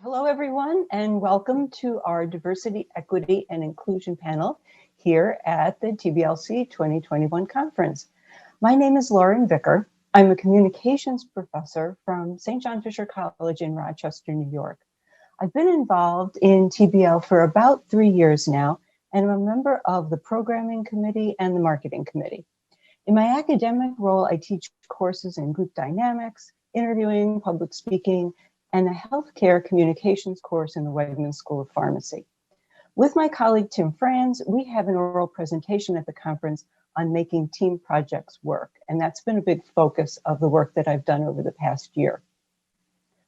Hello, everyone, and welcome to our Diversity, Equity, and Inclusion panel here at the TBLC 2021 conference. My name is Lauren Vicker. I'm a communications professor from St. John Fisher College in Rochester, New York. I've been involved in TBL for about 3 years now, and I'm a member of the programming committee and the marketing committee. In my academic role, I teach courses in group dynamics, interviewing, public speaking, and a healthcare communications course in the Wegman School of Pharmacy. With my colleague Tim Franz, we have an oral presentation at the conference on making team projects work, and that's been a big focus of the work that I've done over the past year.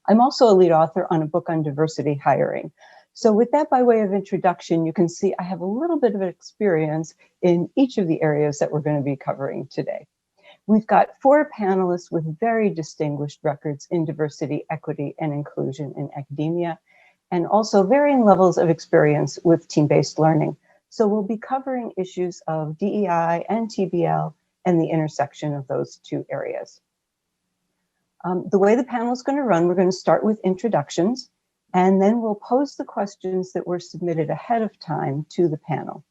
I'm also a lead author on a book on diversity hiring. So with that by way of introduction, you can see I have a little bit of experience in each of the areas that we're going to be covering today. We've got 4 panelists with very distinguished records in diversity, equity, and inclusion in academia, and also varying levels of experience with team-based learning. So we'll be covering issues of DEI and TBL and the intersection of those 2 areas. The way the panel is going to run, we're going to start with introductions, and then we'll pose the questions that were submitted ahead of time to the panel.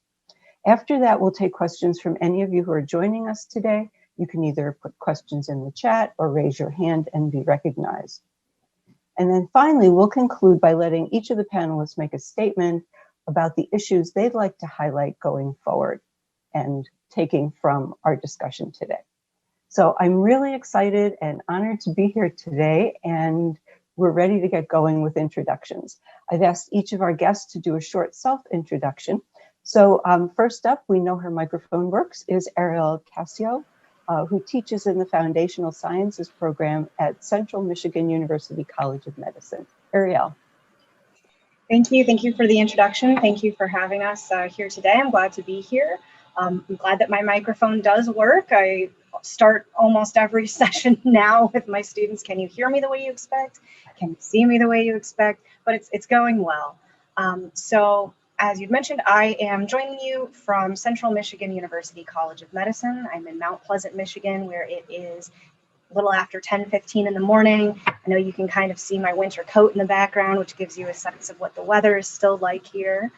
After that, we'll take questions from any of you who are joining us today. You can either put questions in the chat or raise your hand and be recognized. And then finally, we'll conclude by letting each of the panelists make a statement about the issues they'd like to highlight going forward and taking from our discussion today. So I'm really excited and honored to be here today, and we're ready to get going with introductions. I've asked each of our guests to do a short self-introduction. So first up, we know her microphone works, is Ariel Casio, who teaches in the Foundational Sciences program at Central Michigan University College of Medicine. Ariel. Thank you for the introduction. Thank you for having us here today. I'm glad to be here. I'm glad that my microphone does work. I start almost every session now with my students. Can you hear me the way you expect? Can you see me the way you expect? But it's going well. So as you've mentioned, I am joining you from Central Michigan University College of Medicine. I'm in Mount Pleasant, Michigan, where it is a little after 10:15 in the morning. I know you can kind of see my winter coat in the background, which gives you a sense of what the weather is still like here.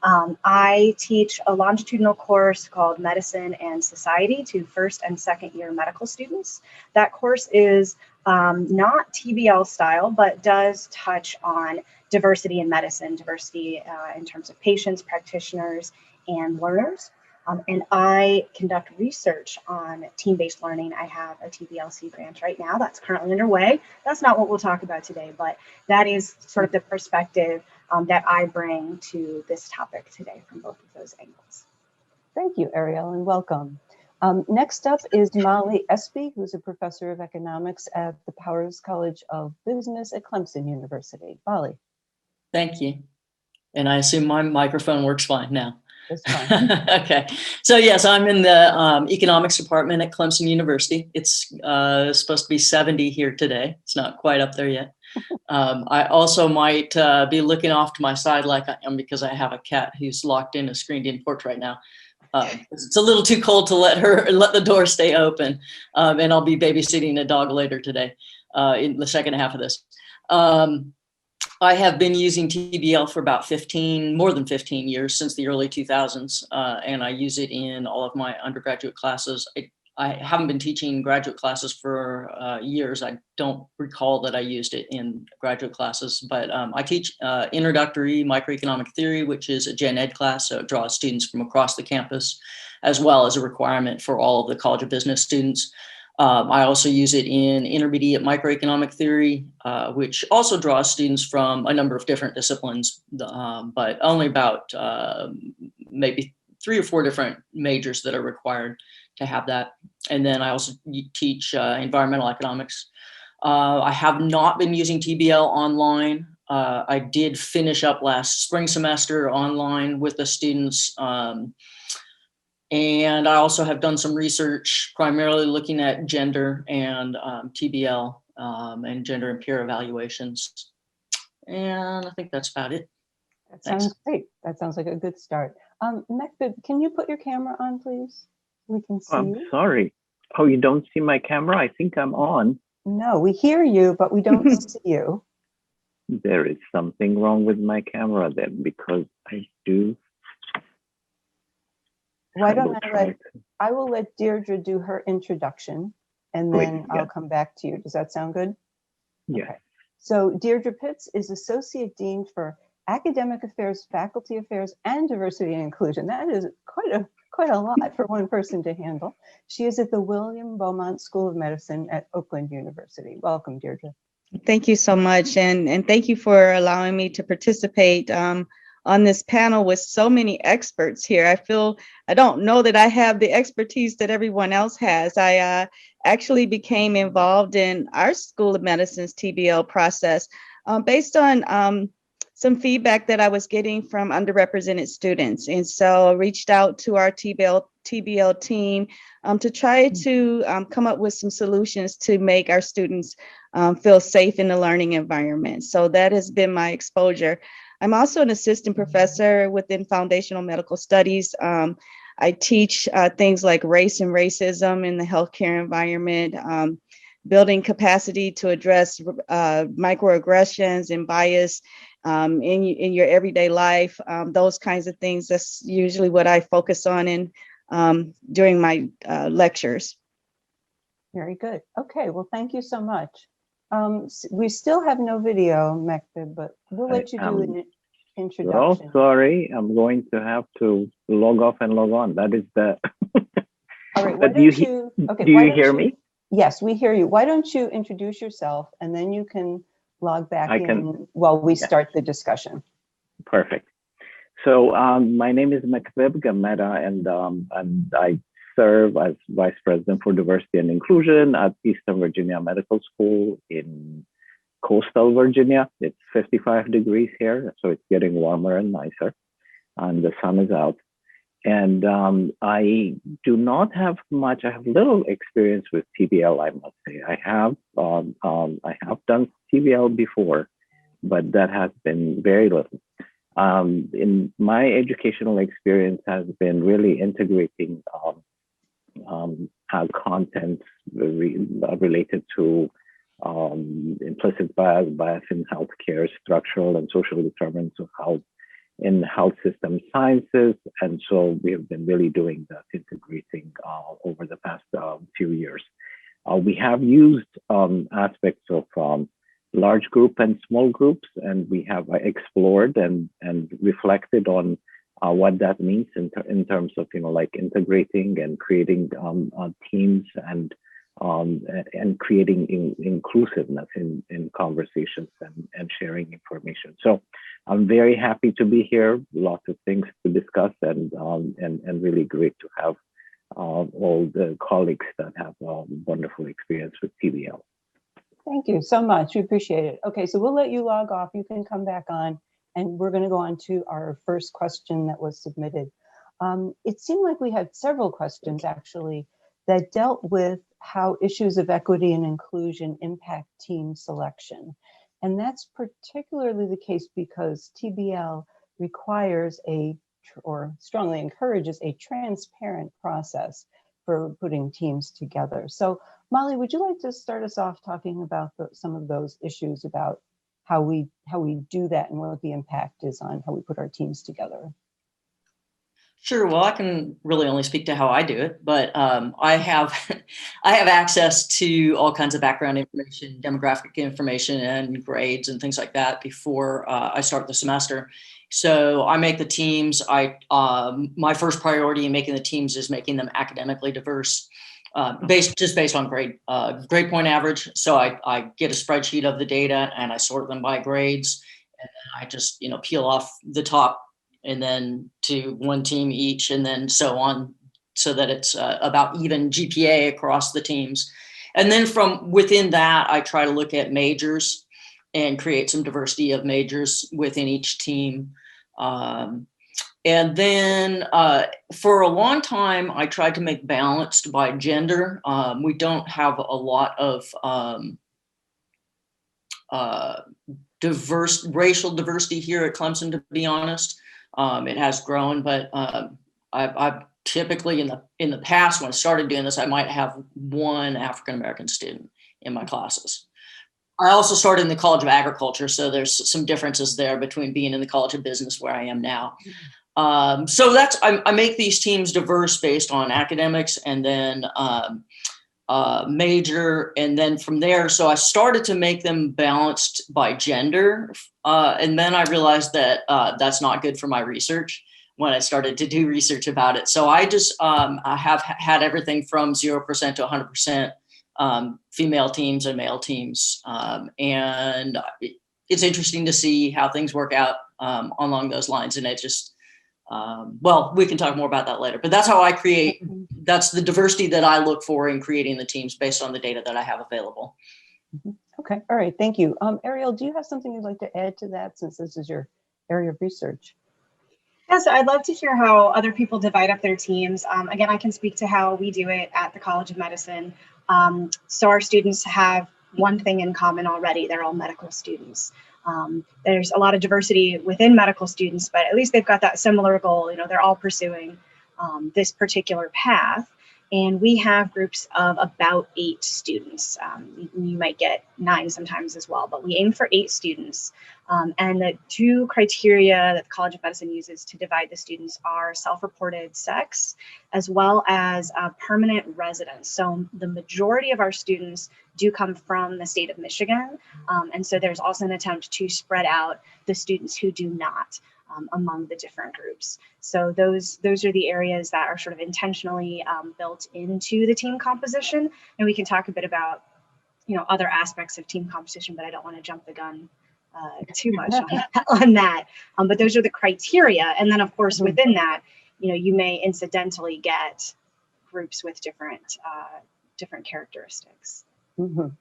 I teach a longitudinal course called Medicine and Society to first and second year medical students. That course is not TBL style, but does touch on diversity in medicine, diversity in terms of patients, practitioners, and learners. And I conduct research on team-based learning. I have a TBLC grant right now that's currently underway. That's not what we'll talk about today, but that is sort of the perspective that I bring to this topic today from both of those angles. Thank you, Ariel, and welcome. Next up is Molly Espey, who's a professor of economics at the Powers College of Business at Clemson University. Molly. Thank you. And I assume my microphone works fine now. It's fine. Okay. So yes, I'm in the economics department at Clemson University. It's supposed to be 70 here today. It's not quite up there yet. I also might be looking off to my side like I am because I have a cat who's locked in a screened-in porch right now. It's a little too cold to let the door stay open, and I'll be babysitting a dog later today in the second half of this. I have been using TBL for about more than 15 years, since the early 2000s, and I use it in all of my undergraduate classes. I haven't been teaching graduate classes for years. I don't recall that I used it in graduate classes, but I teach introductory microeconomic theory, which is a gen ed class, so it draws students from across the campus, as well as a requirement for all of the College of Business students. I also use it in intermediate microeconomic theory, which also draws students from a number of different disciplines, but only about maybe 3 or 4 different majors that are required to have that. And then I also teach environmental economics. I have not been using TBL online. I did finish up last spring semester online with the students. And I also have done some research primarily looking at gender and TBL and gender and peer evaluations. And I think that's about it. That sounds great. That sounds like a good start. Mekbib, can you put your camera on, please? We can see you. Sorry. Oh, you don't see my camera? I think I'm on. No, we hear you, but we don't see you. There is something wrong with my camera then, because I do. Why don't I will let Deirdre do her introduction, and then I'll come back to you. Does that sound good? Yeah. Okay. So Deirdre Pitts is Associate Dean for Academic Affairs, Faculty Affairs, and Diversity and Inclusion. That is quite a lot for one person to handle. She is at the William Beaumont School of Medicine at Oakland University. Welcome, Deirdre. Thank you so much. And thank you for allowing me to participate on this panel with so many experts here. I don't know that I have the expertise that everyone else has. I actually became involved in our School of Medicine's TBL process based on some feedback that I was getting from underrepresented students. And so I reached out to our TBL team to try to come up with some solutions to make our students feel safe in the learning environment. So that has been my exposure. I'm also an assistant professor within foundational medical studies. I teach things like race and racism in the healthcare environment, building capacity to address microaggressions and bias in your everyday life, those kinds of things. That's usually what I focus on during my lectures. Very good. Okay, well, thank you so much. We still have no video, Mekbib, but we'll let you do an introduction. Oh, sorry, I'm going to have to log off and log on. That is the. All right. Why don't you? Okay. Do you hear me? Yes, we hear you. Why don't you introduce yourself, and then you can log back in while we start the discussion. Perfect. So my name is Mekbib Gemeda, and I serve as Vice President for Diversity and Inclusion at Eastern Virginia Medical School in coastal Virginia. It's 55 degrees here, so it's getting warmer and nicer, and the sun is out. And I do not have much. I have little experience with TBL, I must say. I have done TBL before, but that has been very little. In my educational experience has been really integrating content related to implicit bias in healthcare, structural and social determinants of health in health system sciences. And so we have been really doing that, integrating over the past few years. We have used aspects of large group and small groups, and we have explored and reflected on what that means in terms of, like integrating and creating teams and creating inclusiveness in conversations and sharing information. So I'm very happy to be here. Lots of things to discuss, and really great to have all the colleagues that have wonderful experience with TBL. Thank you so much. We appreciate it. Okay, so we'll let you log off. You can come back on, and we're going to go on to our first question that was submitted. It seemed like we had several questions actually that dealt with how issues of equity and inclusion impact team selection. And that's particularly the case because TBL requires or strongly encourages a transparent process for putting teams together. So Molly, would you like to start us off talking about some of those issues about how we do that and what the impact is on how we put our teams together? Sure. Well, I can really only speak to how I do it, but I have access to all kinds of background information, demographic information, and grades and things like that before I start the semester. So I make the teams. My first priority in making the teams is making them academically diverse, based on grade point average. So I get a spreadsheet of the data and I sort them by grades, and then I just peel off the top and then to one team each, and then so on, so that it's about even GPA across the teams. And then from within that, I try to look at majors and create some diversity of majors within each team. And then for a long time, I tried to make balanced by gender. We don't have a lot of diverse racial diversity here at Clemson, to be honest. It has grown, but I've typically in the past, when I started doing this, I might have one African-American student in my classes. I also started in the College of Agriculture, so there's some differences there between being in the College of Business where I am now. So I make these teams diverse based on academics and then major, and then from there, so I started to make them balanced by gender, and then I realized that that's not good for my research when I started to do research about it. So I just I have had everything from 0% to 100% female teams and male teams, and it's interesting to see how things work out along those lines. And it just well, we can talk more about that later, but that's how I create. That's the diversity that I look for in creating the teams based on the data that I have available. Okay, all right, thank you. Ariel, do you have something you'd like to add to that, since this is your area of research? Yes, I'd love to hear how other people divide up their teams. Again, I can speak to how we do it at the College of Medicine. So our students have one thing in common already. They're all medical students. There's a lot of diversity within medical students, but at least they've got that similar goal. You know, they're all pursuing this particular path. And we have groups of about 8 students. You might get 9 sometimes as well, but we aim for 8 students. And the 2 criteria that the College of Medicine uses to divide the students are self-reported sex, as well as permanent residence. So the majority of our students do come from the state of Michigan. And so there's also an attempt to spread out the students who do not among the different groups. So those are the areas that are sort of intentionally built into the team composition. And we can talk a bit about, you know, other aspects of team composition, but I don't want to jump the gun too much on that. But those are the criteria. And then of course, within that, you know, you may incidentally get groups with different characteristics.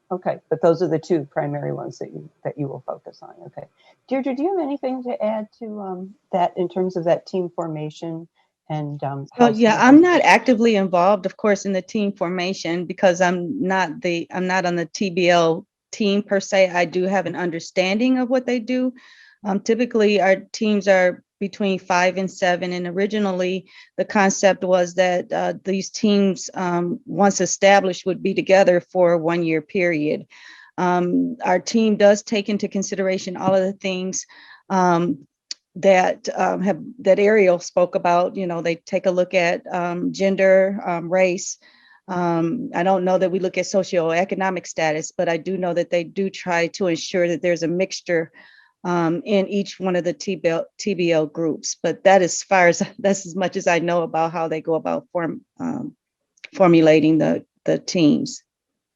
Okay, but those are the 2 primary ones that you will focus on. Okay, Deirdre, do you have anything to add to that in terms of that team formation? And well, yeah, I'm not actively involved, of course, in the team formation because I'm not on the TBL team per se. I do have an understanding of what they do. Typically, our teams are between 5 and 7, and originally the concept was that these teams, once established, would be together for a 1-year period. Our team does take into consideration all of the things that Ariel spoke about. You know, they take a look at gender, race. I don't know that we look at socioeconomic status, but I do know that they do try to ensure that there's a mixture in each one of the TBL groups. But that's as much as I know about how they go about formulating the teams.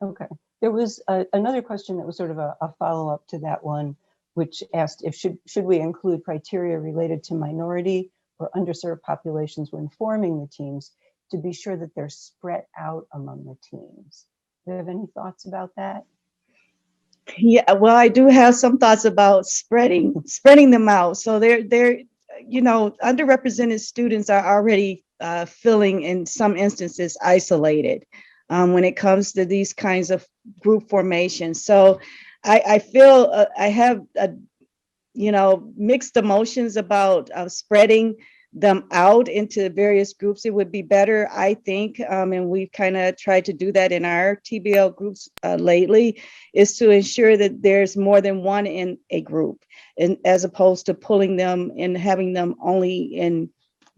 Okay, there was another question that was sort of a follow-up to that one, which asked if should we include criteria related to minority or underserved populations when forming the teams to be sure that they're spread out among the teams. Do you have any thoughts about that? Yeah, well, I do have some thoughts about spreading them out. So they're you know, underrepresented students are already feeling in some instances isolated when it comes to these kinds of group formations. So I feel I have you know, mixed emotions about spreading them out into various groups. It would be better, I think, and we've kind of tried to do that in our TBL groups lately, is to ensure that there's more than one in a group, and as opposed to pulling them and having them only in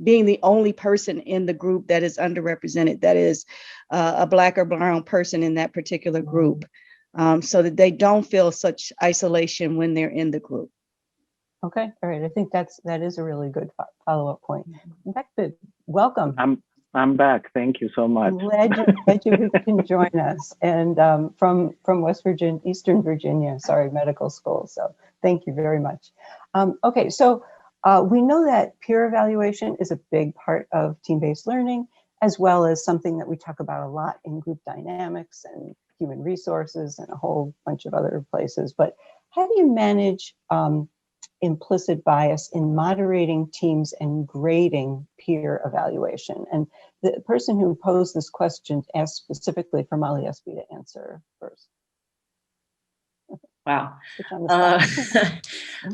being the only person in the group that is underrepresented, that is a Black or brown person in that particular group, so that they don't feel such isolation when they're in the group. Okay, all right. I think that is a really good follow-up point. Mekbib, welcome. I'm back. Thank you so much. Glad you can join us, and from West Virginia, Eastern Virginia, medical school. So thank you very much. Okay, so we know that peer evaluation is a big part of team-based learning, as well as something that we talk about a lot in group dynamics and human resources and a whole bunch of other places. But how do you manage implicit bias in moderating teams and grading peer evaluation? And the person who posed this question asked specifically for Molly Espey to answer first. Wow.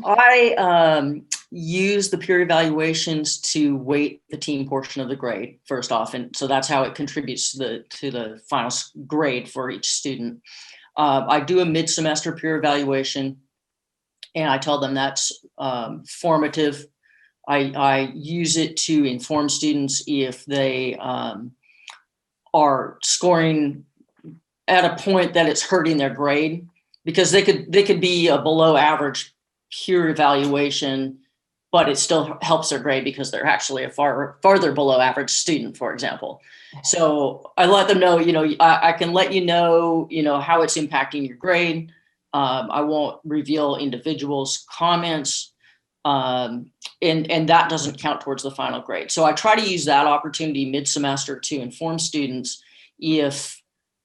I use the peer evaluations to weight the team portion of the grade first off, and so that's how it contributes to the final grade for each student. I do a mid-semester peer evaluation, and I tell them that's formative. I use it to inform students if they are scoring at a point that it's hurting their grade, because they could be a below average peer evaluation, but it still helps their grade because they're actually a farther below average student, for example. So I let them know, I can let you know, how it's impacting your grade. I won't reveal individuals' comments, and that doesn't count towards the final grade. So I try to use that opportunity mid-semester to inform students if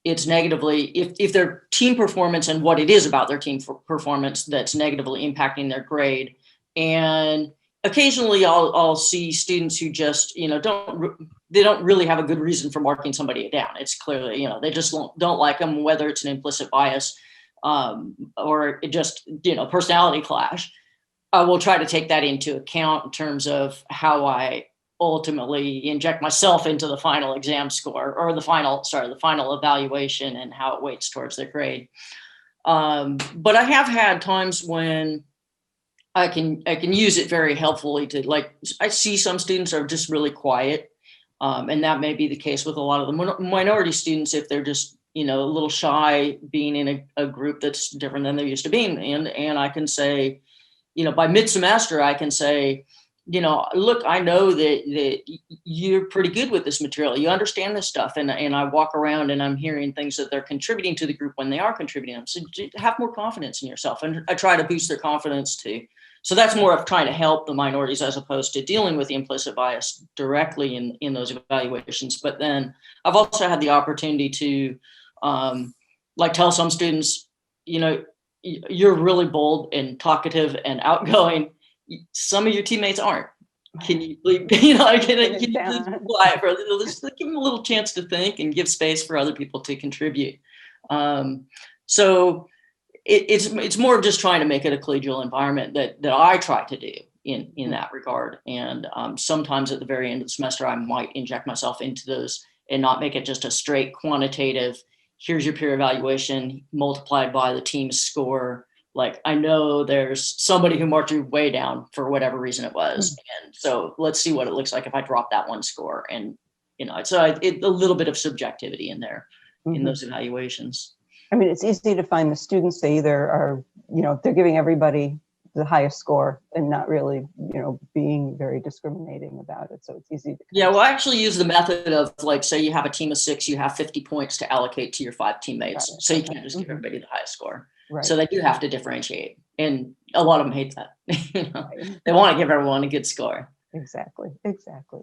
it's negatively, if their team performance and what it is about their team performance that's negatively impacting their grade. And occasionally I'll see students who just, they don't really have a good reason for marking somebody down. It's clearly, they just don't like them, whether it's an implicit bias or it just, personality clash. I will try to take that into account in terms of how I ultimately inject myself into the final exam score, or the final evaluation, and how it weights towards their grade. But I have had times when I can use it very helpfully to, like, I see some students are just really quiet. And that may be the case with a lot of the minority students, if they're just, a little shy being in a group that's different than they're used to being in. And I can say, by mid-semester, I can say, look, I know that you're pretty good with this material. You understand this stuff. And I walk around and I'm hearing things that they're contributing to the group when they are contributing them. So have more confidence in yourself. And I try to boost their confidence too. So that's more of trying to help the minorities as opposed to dealing with the implicit bias directly in those evaluations. But then I've also had the opportunity to tell some students, you're really bold and talkative and outgoing. Some of your teammates aren't. Can you, can you please be quiet for let's give them a little chance to think and give space for other people to contribute. So it's more of just trying to make it a collegial environment that I try to do in that regard. And sometimes at the very end of the semester, I might inject myself into those and not make it just a straight quantitative, here's your peer evaluation multiplied by the team's score. Like, I know there's somebody who marked you way down for whatever reason it was. And so let's see what it looks like if I drop that one score. And, so a little bit of subjectivity in there in those evaluations. I mean, it's easy to find the students, they either are, they're giving everybody the highest score and not really, being very discriminating about it. So it's easy to. Yeah, well, I actually use the method of, like, say you have a team of 6, you have 50 points to allocate to your 5 teammates. So you can't just give everybody the highest score. Right. So they do have to differentiate. And a lot of them hate that. Right. They want to give everyone a good score. Exactly.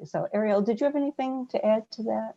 So Ariel, did you have anything to add to that?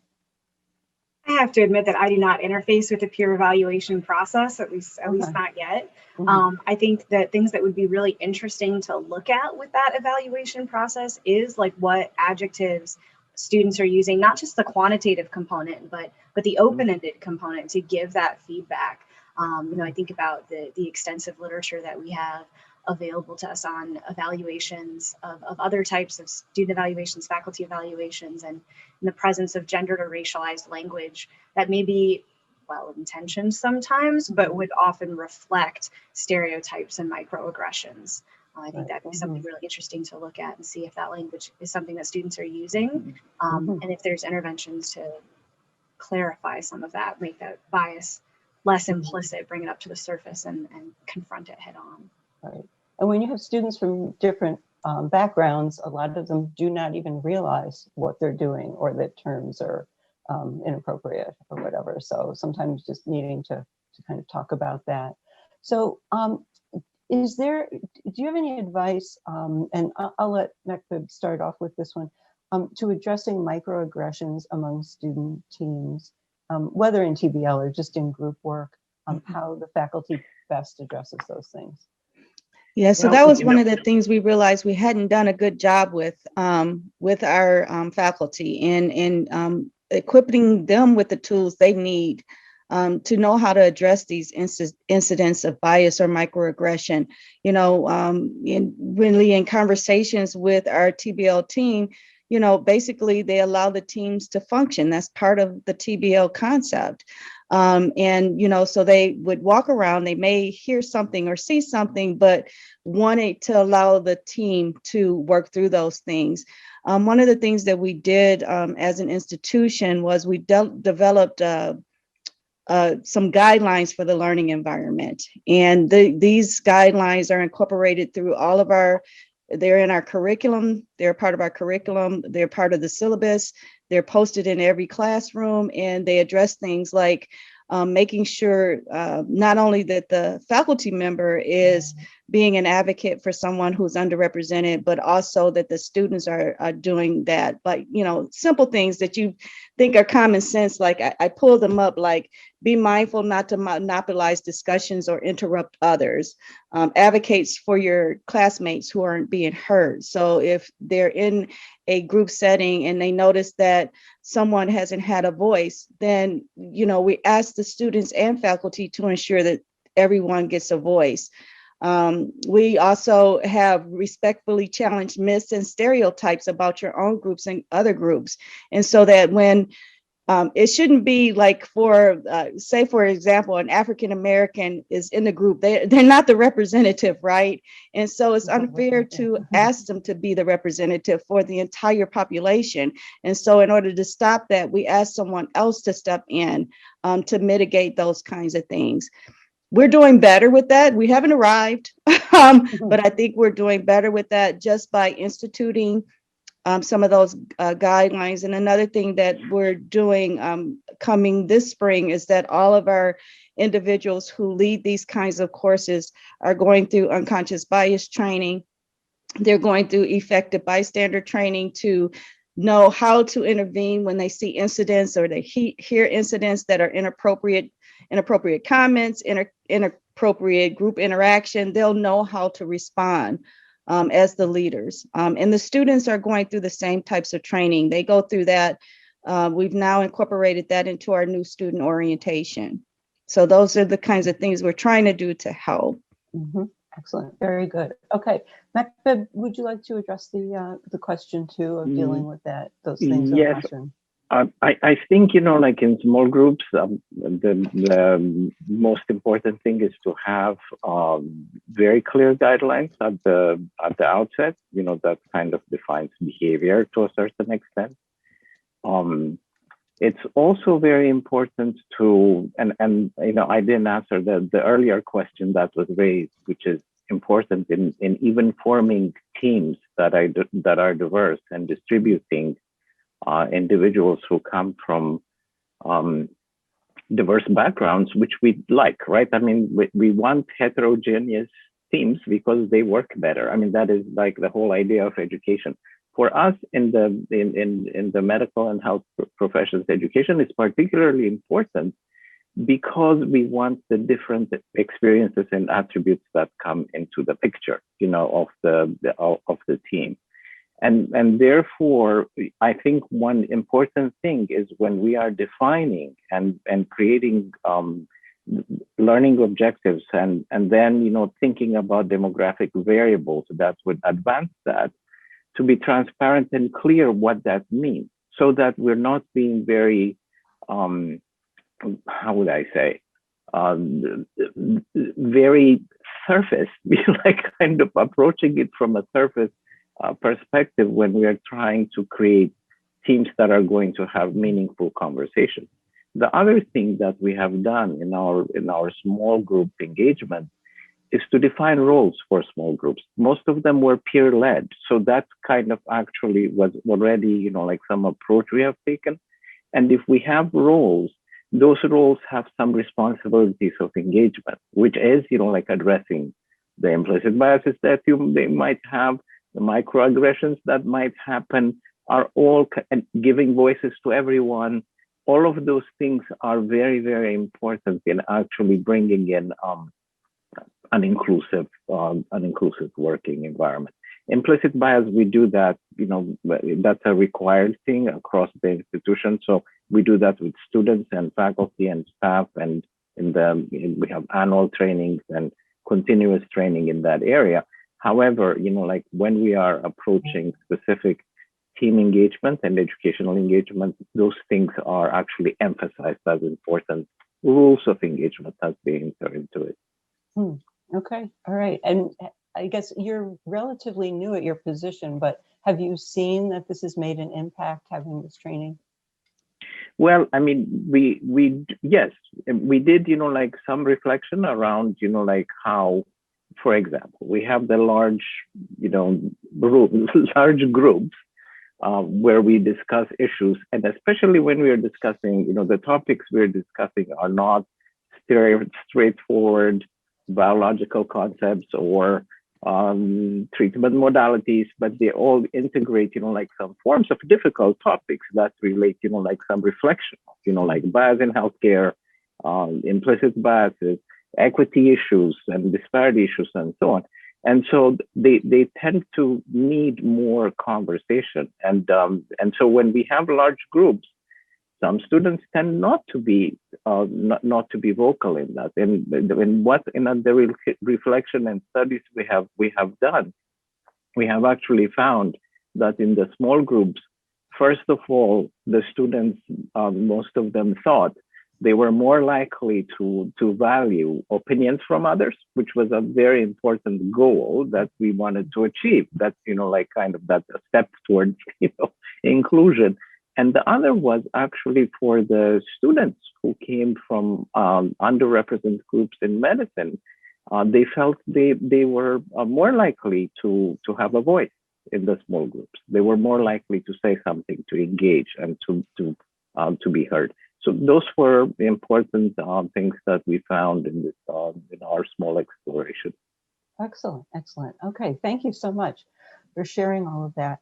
I have to admit that I do not interface with the peer evaluation process, at least not yet. I think that things that would be really interesting to look at with that evaluation process is like what adjectives students are using, not just the quantitative component, but the open-ended component to give that feedback. I think about the extensive literature that we have available to us on evaluations of other types of student evaluations, faculty evaluations, and in the presence of gendered or racialized language that may be well-intentioned sometimes, but would often reflect stereotypes and microaggressions. I think that'd be something really interesting to look at and see if that language is something that students are using, and if there's interventions to clarify some of that, make that bias less implicit, bring it up to the surface and confront it head on. Right. And when you have students from different backgrounds, a lot of them do not even realize what they're doing or that terms are inappropriate or whatever. So sometimes just needing to kind of talk about that. So do you have any advice, and I'll let Mekbib start off with this one, to addressing microaggressions among student teams, whether in TBL or just in group work, how the faculty best addresses those things? Yeah, so that was one of the things we realized we hadn't done a good job with our faculty in equipping them with the tools they need to know how to address these incidents of bias or microaggression. In conversations with our TBL team, basically they allow the teams to function. That's part of the TBL concept. And, so they would walk around, they may hear something or see something, but wanted to allow the team to work through those things. One of the things that we did as an institution was we developed some guidelines for the learning environment. And these guidelines are incorporated through all of they're in our curriculum, they're part of our curriculum, they're part of the syllabus, they're posted in every classroom, and they address things like making sure not only that the faculty member is being an advocate for someone who's underrepresented, but also that the students are doing that. But, simple things that you think are common sense, like I pulled them up, like be mindful not to monopolize discussions or interrupt others. Advocates for your classmates who aren't being heard. So if they're in a group setting and they notice that someone hasn't had a voice, then, we ask the students and faculty to ensure that everyone gets a voice. We also have respectfully challenged myths and stereotypes about your own groups and other groups. And so that when it shouldn't be like say, for example, an African-American is in the group, they're not the representative, right? And so it's unfair to ask them to be the representative for the entire population. And so in order to stop that, we ask someone else to step in to mitigate those kinds of things. We're doing better with that. We haven't arrived, but I think we're doing better with that just by instituting some of those guidelines. And another thing that we're doing coming this spring is that all of our individuals who lead these kinds of courses are going through unconscious bias training. They're going through effective bystander training to know how to intervene when they see incidents or they hear incidents that are inappropriate comments, inappropriate group interaction. They'll know how to respond as the leaders. And the students are going through the same types of training. They go through that. We've now incorporated that into our new student orientation. So those are the kinds of things we're trying to do to help. Mm-hmm. Excellent. Very good. Okay. Mekbib, would you like to address the question too of dealing with those things in the classroom? I think, like in small groups, the most important thing is to have very clear guidelines at the outset. That kind of defines behavior to a certain extent. It's also very important to, and I didn't answer the earlier question that was raised, which is important in even forming teams that are diverse and distributing individuals who come from diverse backgrounds, which we like, right? I mean, we want heterogeneous teams because they work better. I mean, that is like the whole idea of education. For us in the medical and health professions, education is particularly important because we want the different experiences and attributes that come into the picture, of the team. And therefore, I think one important thing is when we are defining and creating learning objectives and then, thinking about demographic variables that would advance that, to be transparent and clear what that means, so that we're not being very, how would I say, very surface, like kind of approaching it from a surface perspective when we are trying to create teams that are going to have meaningful conversations. The other thing that we have done in our small group engagement is to define roles for small groups. Most of them were peer-led, so that kind of actually was already, like some approach we have taken. And if we have roles, those roles have some responsibilities of engagement, which is, like addressing the implicit biases that they might have, the microaggressions that might happen, are all giving voices to everyone. All of those things are very, very important in actually bringing in an inclusive working environment. Implicit bias, we do that, that's a required thing across the institution. So we do that with students and faculty and staff, and we have annual trainings and continuous training in that area. However, like when we are approaching specific team engagement and educational engagement, those things are actually emphasized as important rules of engagement as they enter into it. Okay, all right. And I guess you're relatively new at your position, but have you seen that this has made an impact having this training? Well, I mean, yes, we did, like some reflection around, like how, for example, we have the large, large groups where we discuss issues, and especially when we are discussing, the topics we're discussing are not straightforward biological concepts or treatment modalities, but they all integrate, like some forms of difficult topics that relate, like some reflection, like bias in healthcare, implicit biases, equity issues, and disparity issues, and so on. And so they tend to need more conversation. And so when we have large groups, some students tend not to be vocal in that. And what in the reflection and studies we have done, we have actually found that in the small groups, first of all, the students, most of them thought they were more likely to value opinions from others, which was a very important goal that we wanted to achieve. That's, like kind of that step towards, inclusion. And the other was actually for the students who came from underrepresented groups in medicine. They felt they were more likely to have a voice in the small groups. They were more likely to say something, to engage, and to be heard. So those were important things that we found in this in our small exploration. Excellent, excellent. Okay, thank you so much for sharing all of that.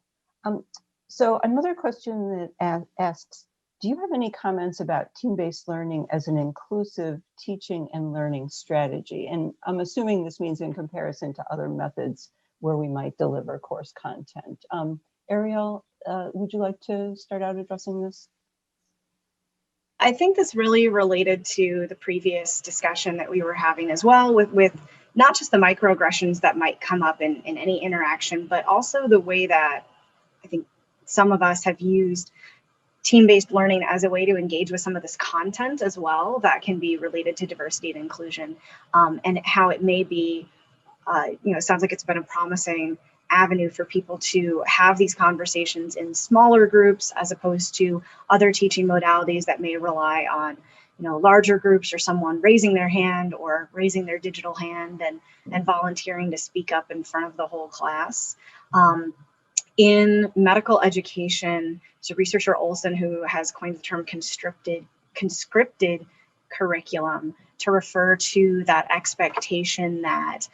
So another question that asks, do you have any comments about team-based learning as an inclusive teaching and learning strategy? And I'm assuming this means in comparison to other methods where we might deliver course content. Ariel, would you like to start out addressing this? I think this really related to the previous discussion that we were having as well with not just the microaggressions that might come up in any interaction, but also the way that I think some of us have used team-based learning as a way to engage with some of this content as well that can be related to diversity and inclusion, and how it may be, it sounds like it's been a promising avenue for people to have these conversations in smaller groups as opposed to other teaching modalities that may rely on larger groups or someone raising their hand or raising their digital hand and volunteering to speak up in front of the whole class. In medical education, so researcher Olson, who has coined the term conscripted curriculum to refer to that expectation that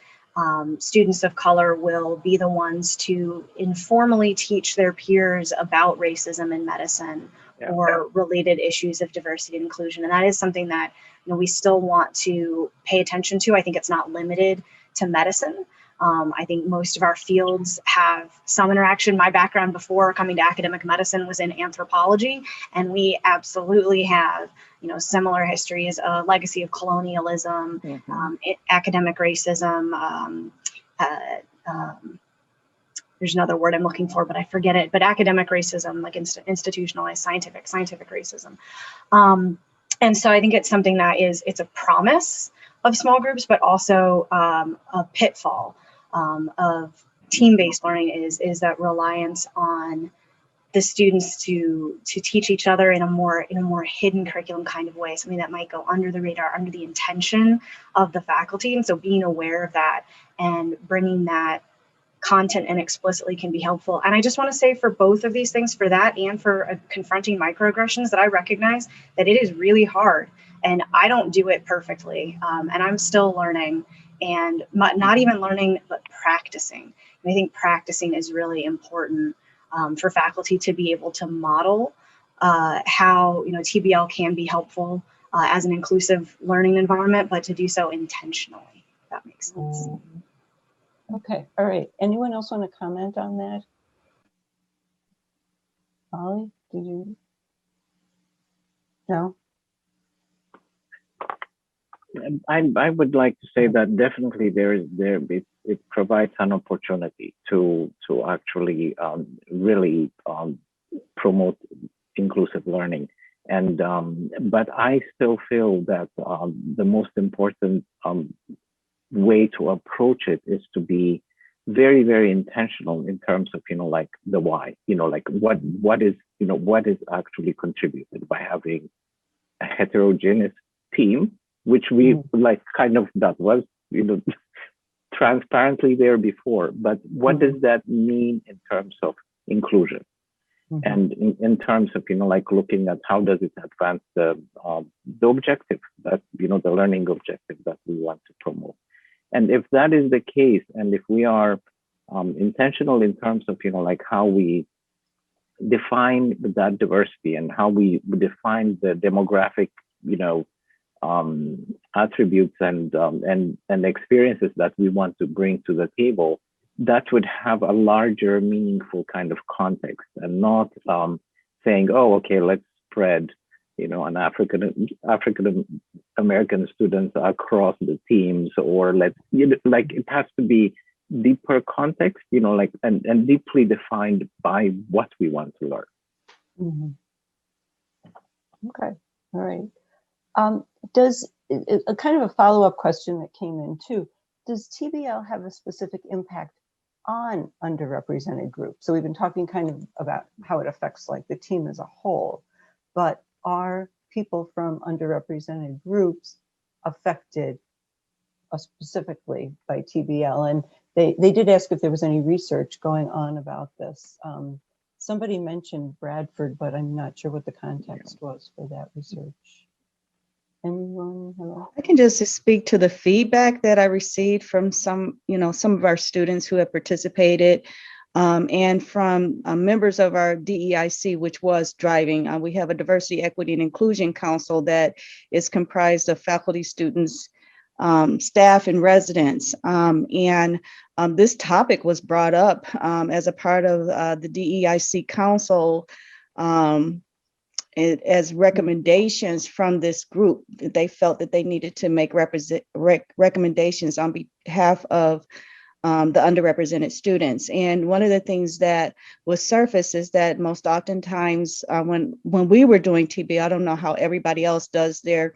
students of color will be the ones to informally teach their peers about racism in medicine or related issues of diversity and inclusion. And that is something that we still want to pay attention to. I think it's not limited to medicine. I think most of our fields have some interaction. My background before coming to academic medicine was in anthropology, and we absolutely have, similar histories, a legacy of colonialism, academic racism. There's another word I'm looking for, but I forget it. But academic racism, like institutionalized scientific racism. And so I think it's something that it's a promise of small groups, but also a pitfall of team-based learning is that reliance on the students to teach each other in a more hidden curriculum kind of way, something that might go under the radar, under the intention of the faculty. And so being aware of that and bringing that content in explicitly can be helpful. And I just want to say for both of these things, for that and for confronting microaggressions, that I recognize that it is really hard and I don't do it perfectly. And I'm still learning, and not even learning, but practicing. And I think practicing is really important for faculty to be able to model how TBL can be helpful as an inclusive learning environment, but to do so intentionally, if that makes sense. Okay, all right. Anyone else want to comment on that? Molly, did you? No? I would like to say that definitely it provides an opportunity to actually really promote inclusive learning. And but I still feel that the most important way to approach it is to be very, very intentional in terms of, like the why, like what is, what is actually contributed by having a heterogeneous team, which we like kind of, that was, transparently there before. But what does that mean in terms of inclusion? And in terms of, like looking at how does it advance the objective that, the learning objective that we want to promote. And if that is the case, and if we are intentional in terms of, like how we define that diversity and how we define the demographic, attributes and experiences that we want to bring to the table, that would have a larger, meaningful kind of context, and not saying, oh, okay, let's spread, an African American students across the teams, or let's, like it has to be deeper context, like and deeply defined by what we want to learn. Okay, all right. Does a kind of a follow-up question that came in too? Does TBL have a specific impact on underrepresented groups? So we've been talking kind of about how it affects like the team as a whole, but are people from underrepresented groups affected specifically by TBL? And they did ask if there was any research going on about this. Somebody mentioned Bradford, but I'm not sure what the context was for that research. Anyone? Hello? I can just speak to the feedback that I received from some of our students who have participated, and from members of our DEIC, which was driving. We have a Diversity, Equity, and Inclusion Council that is comprised of faculty, students, staff, and residents. And this topic was brought up as a part of the DEIC Council as recommendations from this group. They felt that they needed to make recommendations on behalf of the underrepresented students. And one of the things that was surfaced is that most oftentimes when we were doing TBL, I don't know how everybody else does their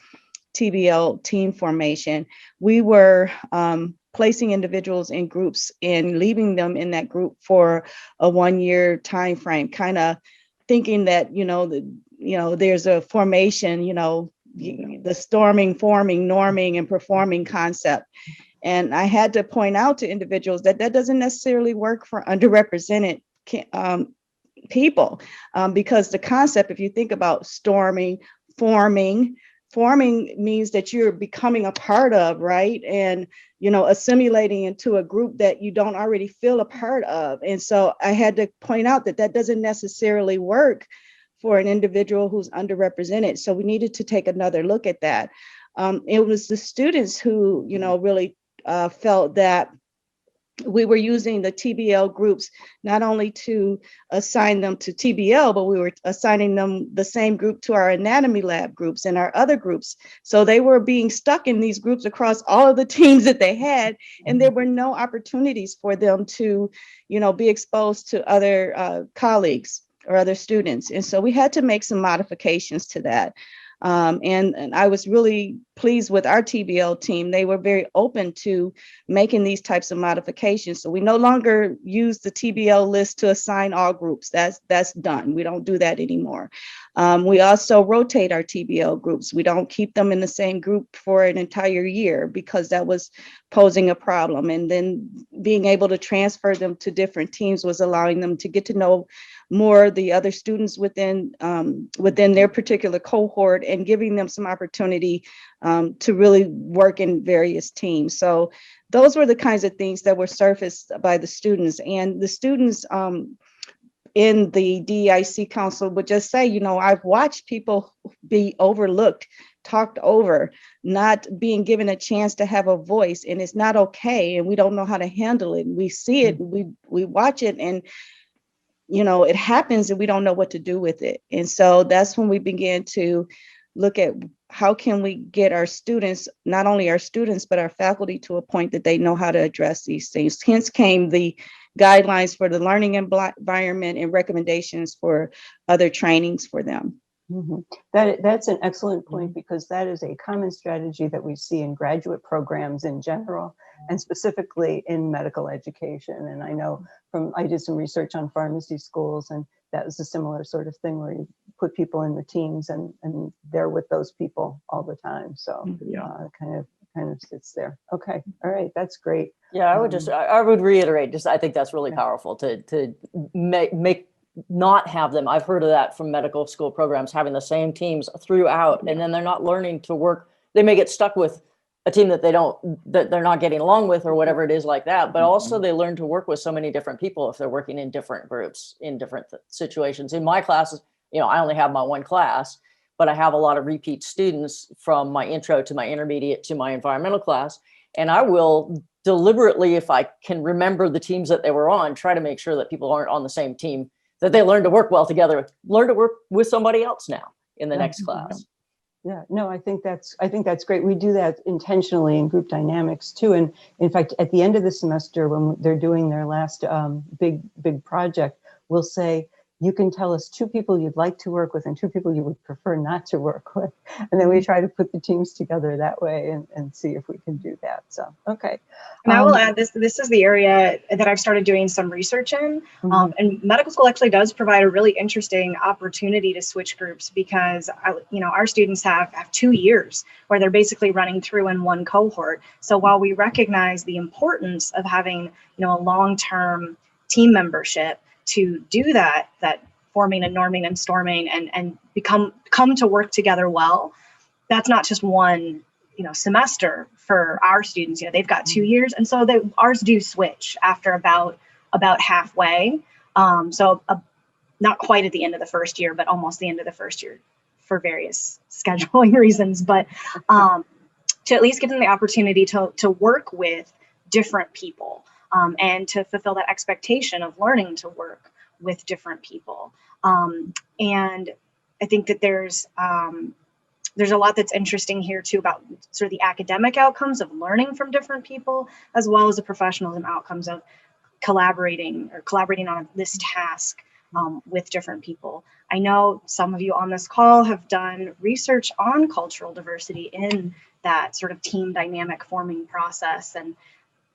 TBL team formation, we were placing individuals in groups and leaving them in that group for a 1-year time frame, kind of thinking that, there's a formation, the storming, forming, norming, and performing concept. And I had to point out to individuals that doesn't necessarily work for underrepresented people, because the concept, if you think about storming, forming means that you're becoming a part of, right? And, assimilating into a group that you don't already feel a part of. And so I had to point out that doesn't necessarily work for an individual who's underrepresented. So we needed to take another look at that. It was the students who, really felt that we were using the TBL groups not only to assign them to TBL, but we were assigning them the same group to our anatomy lab groups and our other groups. So they were being stuck in these groups across all of the teams that they had, and there were no opportunities for them to, be exposed to other colleagues or other students. And so we had to make some modifications to that. And I was really pleased with our TBL team. They were very open to making these types of modifications. So we no longer use the TBL list to assign all groups. That's done. We don't do that anymore. We also rotate our TBL groups. We don't keep them in the same group for an entire year because that was posing a problem. And then being able to transfer them to different teams was allowing them to get to know more the other students within their particular cohort and giving them some opportunity to really work in various teams. So those were the kinds of things that were surfaced by the students. And the students in the DEIC Council would just say, I've watched people be overlooked, talked over, not being given a chance to have a voice, and it's not okay. And we don't know how to handle it. We see it, we watch it, and it happens and we don't know what to do with it. And so that's when we began to look at how can we get our students, not only our students, but our faculty to a point that they know how to address these things. Hence came the guidelines for the learning environment and recommendations for other trainings for them. That's an excellent point, because that is a common strategy that we see in graduate programs in general, and specifically in medical education. And I know I did some research on pharmacy schools, and that was a similar sort of thing where you put people in the teams and they're with those people all the time. So kind of sits there. Okay, all right, that's great. Yeah, I would reiterate, I think that's really powerful to make not have them. I've heard of that from medical school programs, having the same teams throughout, and then they're not learning to work. They may get stuck with a team that they're not getting along with, or whatever it is like that. But also they learn to work with so many different people if they're working in different groups, in different situations. In my classes, I only have my one class, but I have a lot of repeat students from my intro to my intermediate to my environmental class. And I will deliberately, if I can remember the teams that they were on, try to make sure that people aren't on the same team, that they learn to work well together, learn to work with somebody else now in the next class. Yeah, no, I think that's great. We do that intentionally in group dynamics too. And in fact, at the end of the semester, when they're doing their last big project, we'll say, you can tell us 2 people you'd like to work with and 2 people you would prefer not to work with. And then we try to put the teams together that way and see if we can do that. So, okay. And I will add, this is the area that I've started doing some research in. And medical school actually does provide a really interesting opportunity to switch groups, because our students have 2 years where they're basically running through in one cohort. So while we recognize the importance of having a long-term team membership to do that forming and norming and storming and come to work together well, that's not just one semester for our students. They've got 2 years, and so ours do switch after about halfway. Not quite at the end of the first year, but almost the end of the first year for various scheduling reasons. But to at least give them the opportunity to work with different people, and to fulfill that expectation of learning to work with different people. And I think that there's a lot that's interesting here too about sort of the academic outcomes of learning from different people, as well as the professionalism outcomes of collaborating on this task with different people. I know some of you on this call have done research on cultural diversity in that sort of team dynamic forming process. And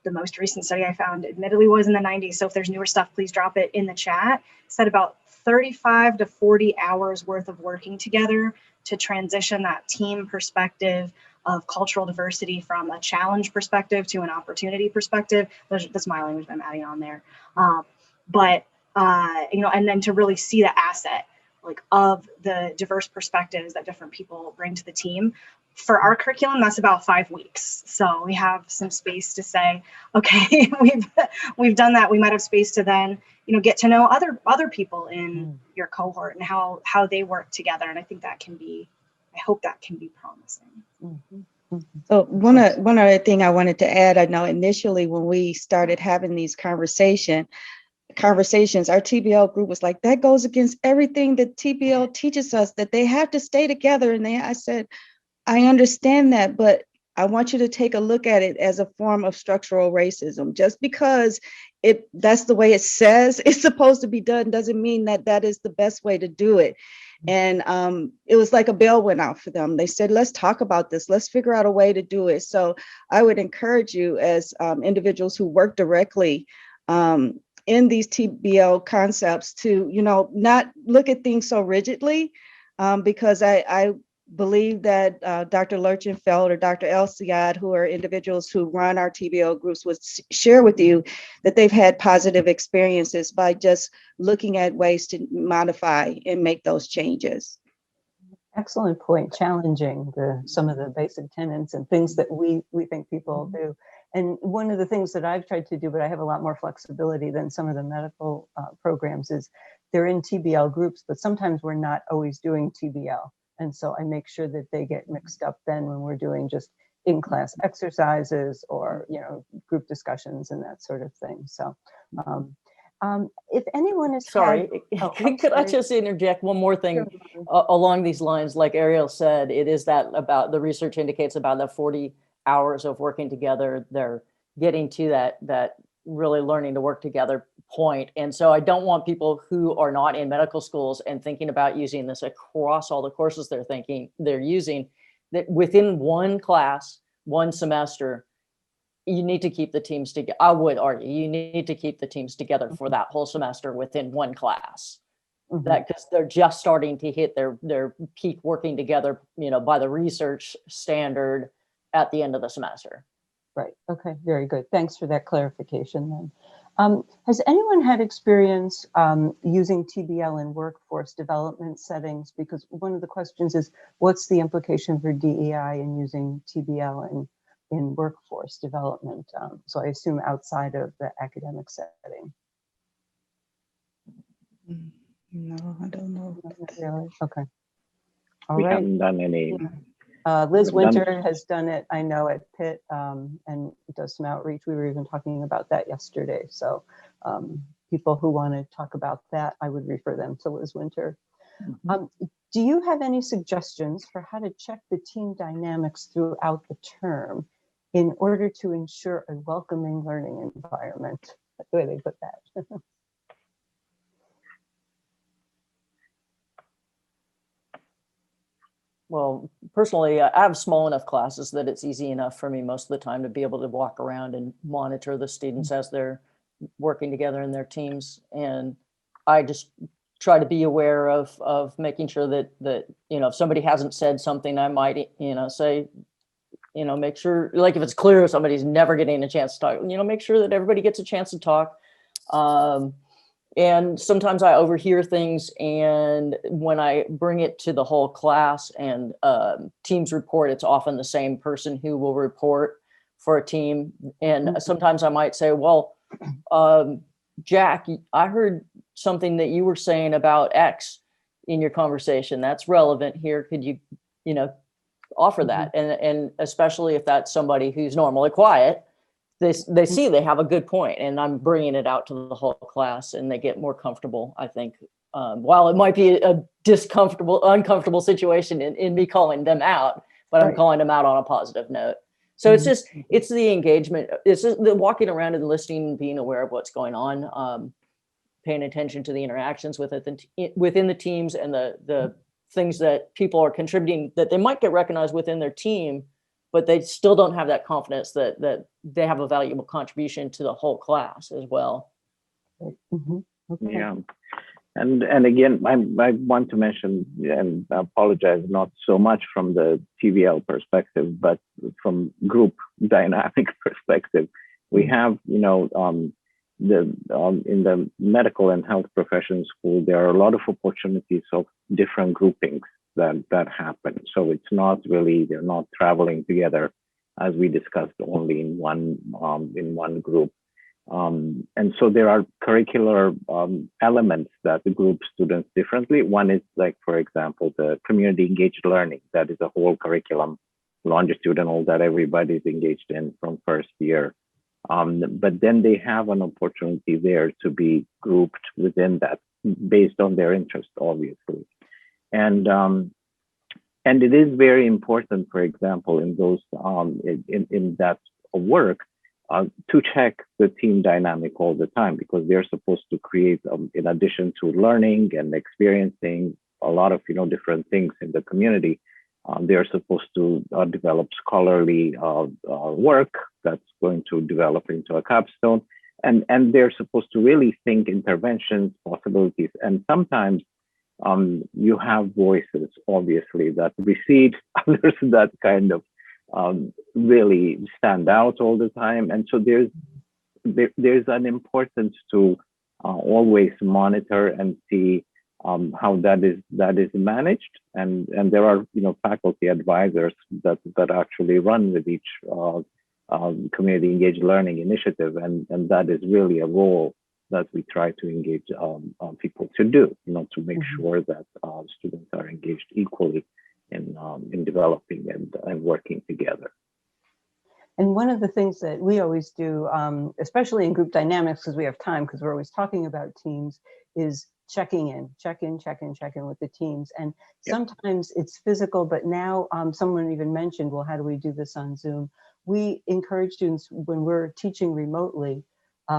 the most recent study I found, admittedly, was in the 90s. So if there's newer stuff, please drop it in the chat. Said about 35 to 40 hours worth of working together to transition that team perspective of cultural diversity from a challenge perspective to an opportunity perspective. That's my language I'm adding on there. And then to really see the asset of the diverse perspectives that different people bring to the team. For our curriculum, that's about 5 weeks. So we have some space to say, okay, we've done that. We might have space to then, get to know other people in your cohort and how they work together. And I think I hope that can be promising. So one other thing I wanted to add, I know initially when we started having these conversations, our TBL group was like, that goes against everything that TBL teaches us, that they have to stay together. And I said, I understand that, but I want you to take a look at it as a form of structural racism. Just because that's the way it says it's supposed to be done doesn't mean that is the best way to do it. And it was like a bell went out for them. They said, let's talk about this. Let's figure out a way to do it. So I would encourage you as individuals who work directly in these TBL concepts to, not look at things so rigidly, because I believe that Dr. Lurchenfeld or Dr. Elsiad, who are individuals who run our TBL groups, would share with you that they've had positive experiences by just looking at ways to modify and make those changes. Excellent point. Challenging some of the basic tenets and things that we think people do. And one of the things that I've tried to do, but I have a lot more flexibility than some of the medical programs, is they're in TBL groups, but sometimes we're not always doing TBL. And so I make sure that they get mixed up then when we're doing just in-class exercises or, group discussions and that sort of thing. So if anyone is— Sorry, could I just interject one more thing along these lines? Like Ariel said, it is that about the research indicates about the 40 hours of working together. They're getting to that really learning to work together point. And so I don't want people who are not in medical schools and thinking about using this across all the courses they're using, that within one class, one semester, you need to keep the teams together. I would argue you need to keep the teams together for that whole semester within one class. Mhm. That because they're just starting to hit their peak working together, by the research standard at the end of the semester. Right. Okay. Very good. Thanks for that clarification then. Has anyone had experience using TBL in workforce development settings? Because one of the questions is, what's the implication for DEI in using TBL in workforce development? So I assume outside of the academic setting. No, I don't know. Not really. Okay. All We right. haven't done any. Liz We've done- Winter has done it, I know, at Pitt, and does some outreach. We were even talking about that yesterday. So people who want to talk about that, I would refer them to Liz Winter. Do you have any suggestions for how to check the team dynamics throughout the term in order to ensure a welcoming learning environment? That's the way they put that. Well, personally, I have small enough classes that it's easy enough for me most of the time to be able to walk around and monitor the students as they're working together in their teams. And I just try to be aware of making sure that if somebody hasn't said something, I might, say, make sure, like if it's clear somebody's never getting a chance to talk, make sure that everybody gets a chance to talk. And sometimes I overhear things, and when I bring it to the whole class and teams report, it's often the same person who will report for a team. And sometimes I might say, well, Jack, I heard something that you were saying about X in your conversation. That's relevant here. Could you, offer that? And especially if that's somebody who's normally quiet, they see they have a good point, and I'm bringing it out to the whole class, and they get more comfortable, I think. While it might be a uncomfortable situation in me calling them out, but I'm calling them out on a positive note. So it's the engagement. It's just the walking around and listening and being aware of what's going on, paying attention to the interactions within the teams and the things that people are contributing that they might get recognized within their team, but they still don't have that confidence that they have a valuable contribution to the whole class as well. Okay. Yeah. And again, I want to mention, and I apologize, not so much from the TBL perspective, but from group dynamic perspective. We have, in the medical and health profession school, there are a lot of opportunities of different groupings that happen. So it's not really, they're not traveling together as we discussed only in one group. And so there are curricular elements that group students differently. One is like, for example, the community engaged learning. That is a whole curriculum, longitudinal, that everybody's engaged in from first year. But then they have an opportunity there to be grouped within that based on their interest, obviously. And it is very important, for example, in those in that work, to check the team dynamic all the time, because they're supposed to create, in addition to learning and experiencing a lot of different things in the community, they're supposed to develop scholarly work that's going to develop into a capstone, and they're supposed to really think interventions, possibilities, and sometimes you have voices, obviously, that recede, others that kind of really stand out all the time. And so there's an importance to always monitor and see how that is managed. And there are faculty advisors that actually run with each community engaged learning initiative, and that is really a role that we try to engage people to do, to make sure that students are engaged equally in developing and working together. And one of the things that we always do, especially in group dynamics, because we have time, because we're always talking about teams, is check in with the teams. And sometimes it's physical, but now someone even mentioned, well, how do we do this on Zoom? We encourage students, when we're teaching remotely,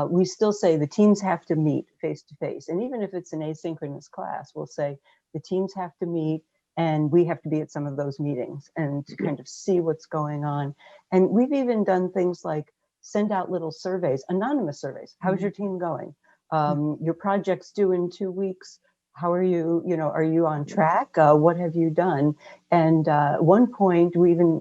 we still say the teams have to meet face to face. And even if it's an asynchronous class, we'll say the teams have to meet and we have to be at some of those meetings and to kind of see what's going on. And we've even done things like send out little surveys, anonymous surveys. How's your team going? Your project's due in 2 weeks. How are you, are you on track? What have you done? And at one point,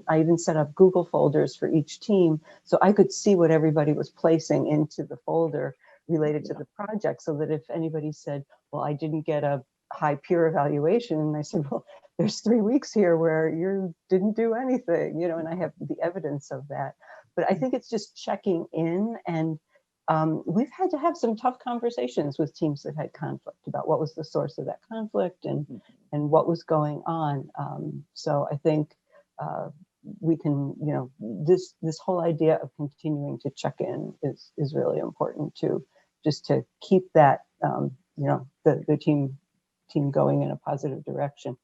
I even set up Google folders for each team so I could see what everybody was placing into the folder related to the project, so that if anybody said, well, I didn't get a high peer evaluation, and I said, well, there's 3 weeks here where you didn't do anything, and I have the evidence of that. But I think it's just checking in, and we've had to have some tough conversations with teams that had conflict about what was the source of that conflict and what was going on. So I think we can, this whole idea of continuing to check in is really important too, just to keep that, the team going in a positive direction.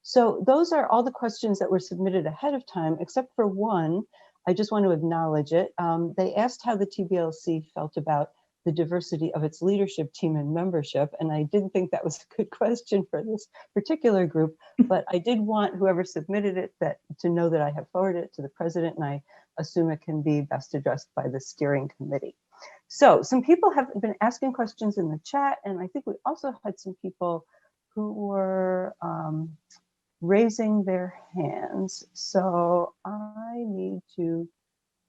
So those are all the questions that were submitted ahead of time, except for one. I just want to acknowledge it. They asked how the TBLC felt about the diversity of its leadership team and membership. And I didn't think that was a good question for this particular group, but I did want whoever submitted it to know that I have forwarded it to the president, and I assume it can be best addressed by the steering committee. So some people have been asking questions in the chat, and I think we also had some people who were raising their hands. So I need to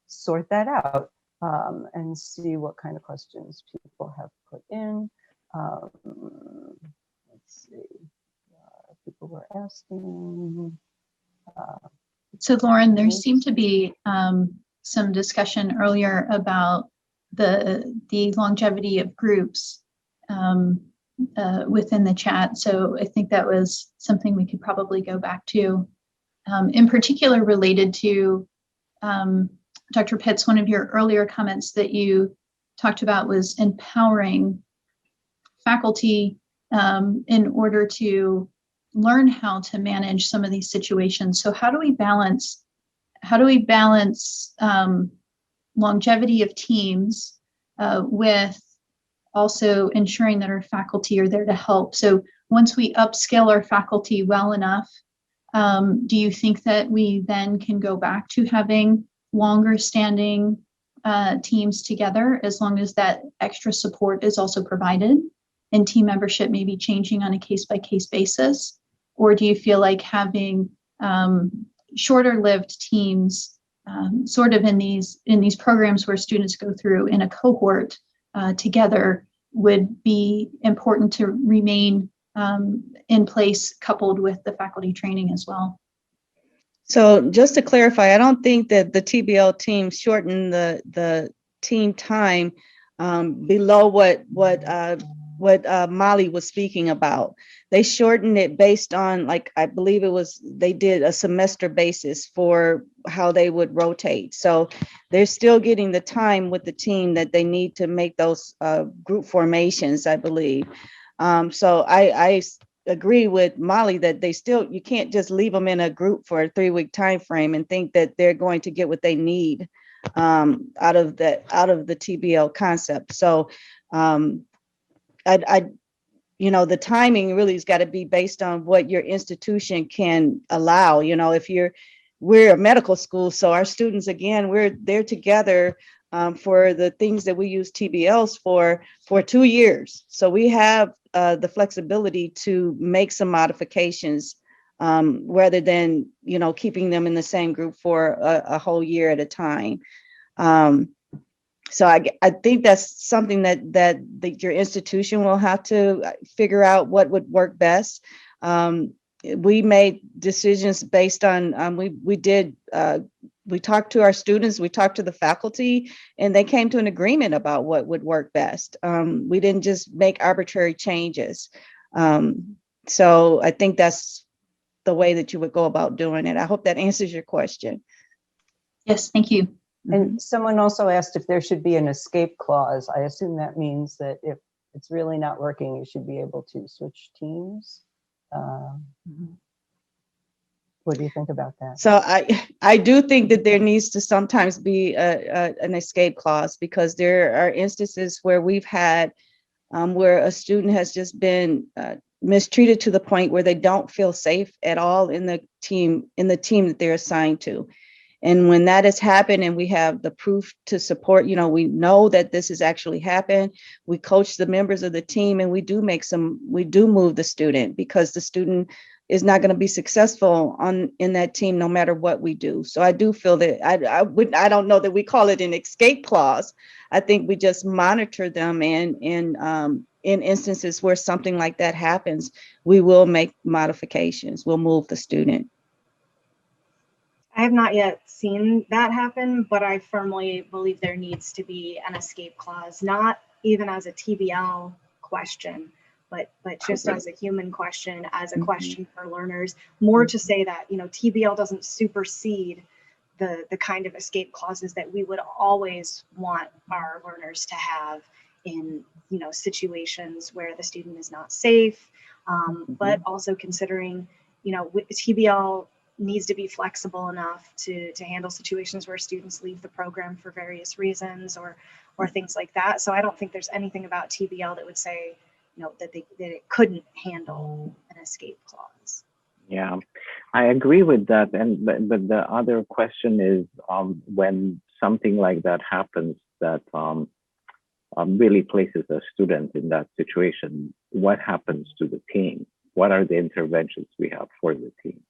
sort that out and see what kind of questions people have put in. Let's see, people were asking. So Lauren, there seemed to be some discussion earlier about the longevity of groups within the chat. So I think that was something we could probably go back to, in particular related to Dr. Pitts. One of your earlier comments that you talked about was empowering faculty in order to learn how to manage some of these situations. So how do we balance longevity of teams with also ensuring that our faculty are there to help? So once we upskill our faculty well enough, do you think that we then can go back to having longer standing teams together, as long as that extra support is also provided and team membership may be changing on a case-by-case basis? Or do you feel like having shorter lived teams sort of in these programs where students go through in a cohort together would be important to remain in place, coupled with the faculty training as well? So just to clarify, I don't think that the TBL team shortened the team time below what Molly was speaking about. They shortened it based on, like, I believe they did a semester basis for how they would rotate. So they're still getting the time with the team that they need to make those group formations, I believe. So I agree with Molly that you can't just leave them in a group for a 3-week time frame and think that they're going to get what they need out of the TBL concept. So the timing really has got to be based on what your institution can allow. We're a medical school, so our students, again, we're there together for the things that we use TBLs for 2 years. So we have the flexibility to make some modifications rather than, keeping them in the same group for a whole year at a time. So I think that's something that your institution will have to figure out what would work best. We made decisions based on, we talked to our students, we talked to the faculty, and they came to an agreement about what would work best. We didn't just make arbitrary changes. So I think that's the way that you would go about doing it. I hope that answers your question. Yes, thank you. And someone also asked if there should be an escape clause. I assume that means that if it's really not working, you should be able to switch teams. What do you think about that? So I do think that there needs to sometimes be an escape clause, because there are instances where we've had where a student has just been mistreated to the point where they don't feel safe at all in the team that they're assigned to. And when that has happened and we have the proof to support, we know that this has actually happened. We coach the members of the team, and we do move the student, because the student is not going to be successful in that team no matter what we do. So I do feel that I don't know that we call it an escape clause. I think we just monitor them, and in instances where something like that happens, we will make modifications. We'll move the student. I have not yet seen that happen, but I firmly believe there needs to be an escape clause, not even as a TBL question, but just as a human question, as a question for learners, more to say that, TBL doesn't supersede the kind of escape clauses that we would always want our learners to have in, situations where the student is not safe, but also considering, TBL needs to be flexible enough to handle situations where students leave the program for various reasons or things like that. So I don't think there's anything about TBL that would say, that it couldn't handle an escape clause. Yeah, I agree with that. But the other question is, when something like that happens that really places a student in that situation, what happens to the team? What are the interventions we have for the team?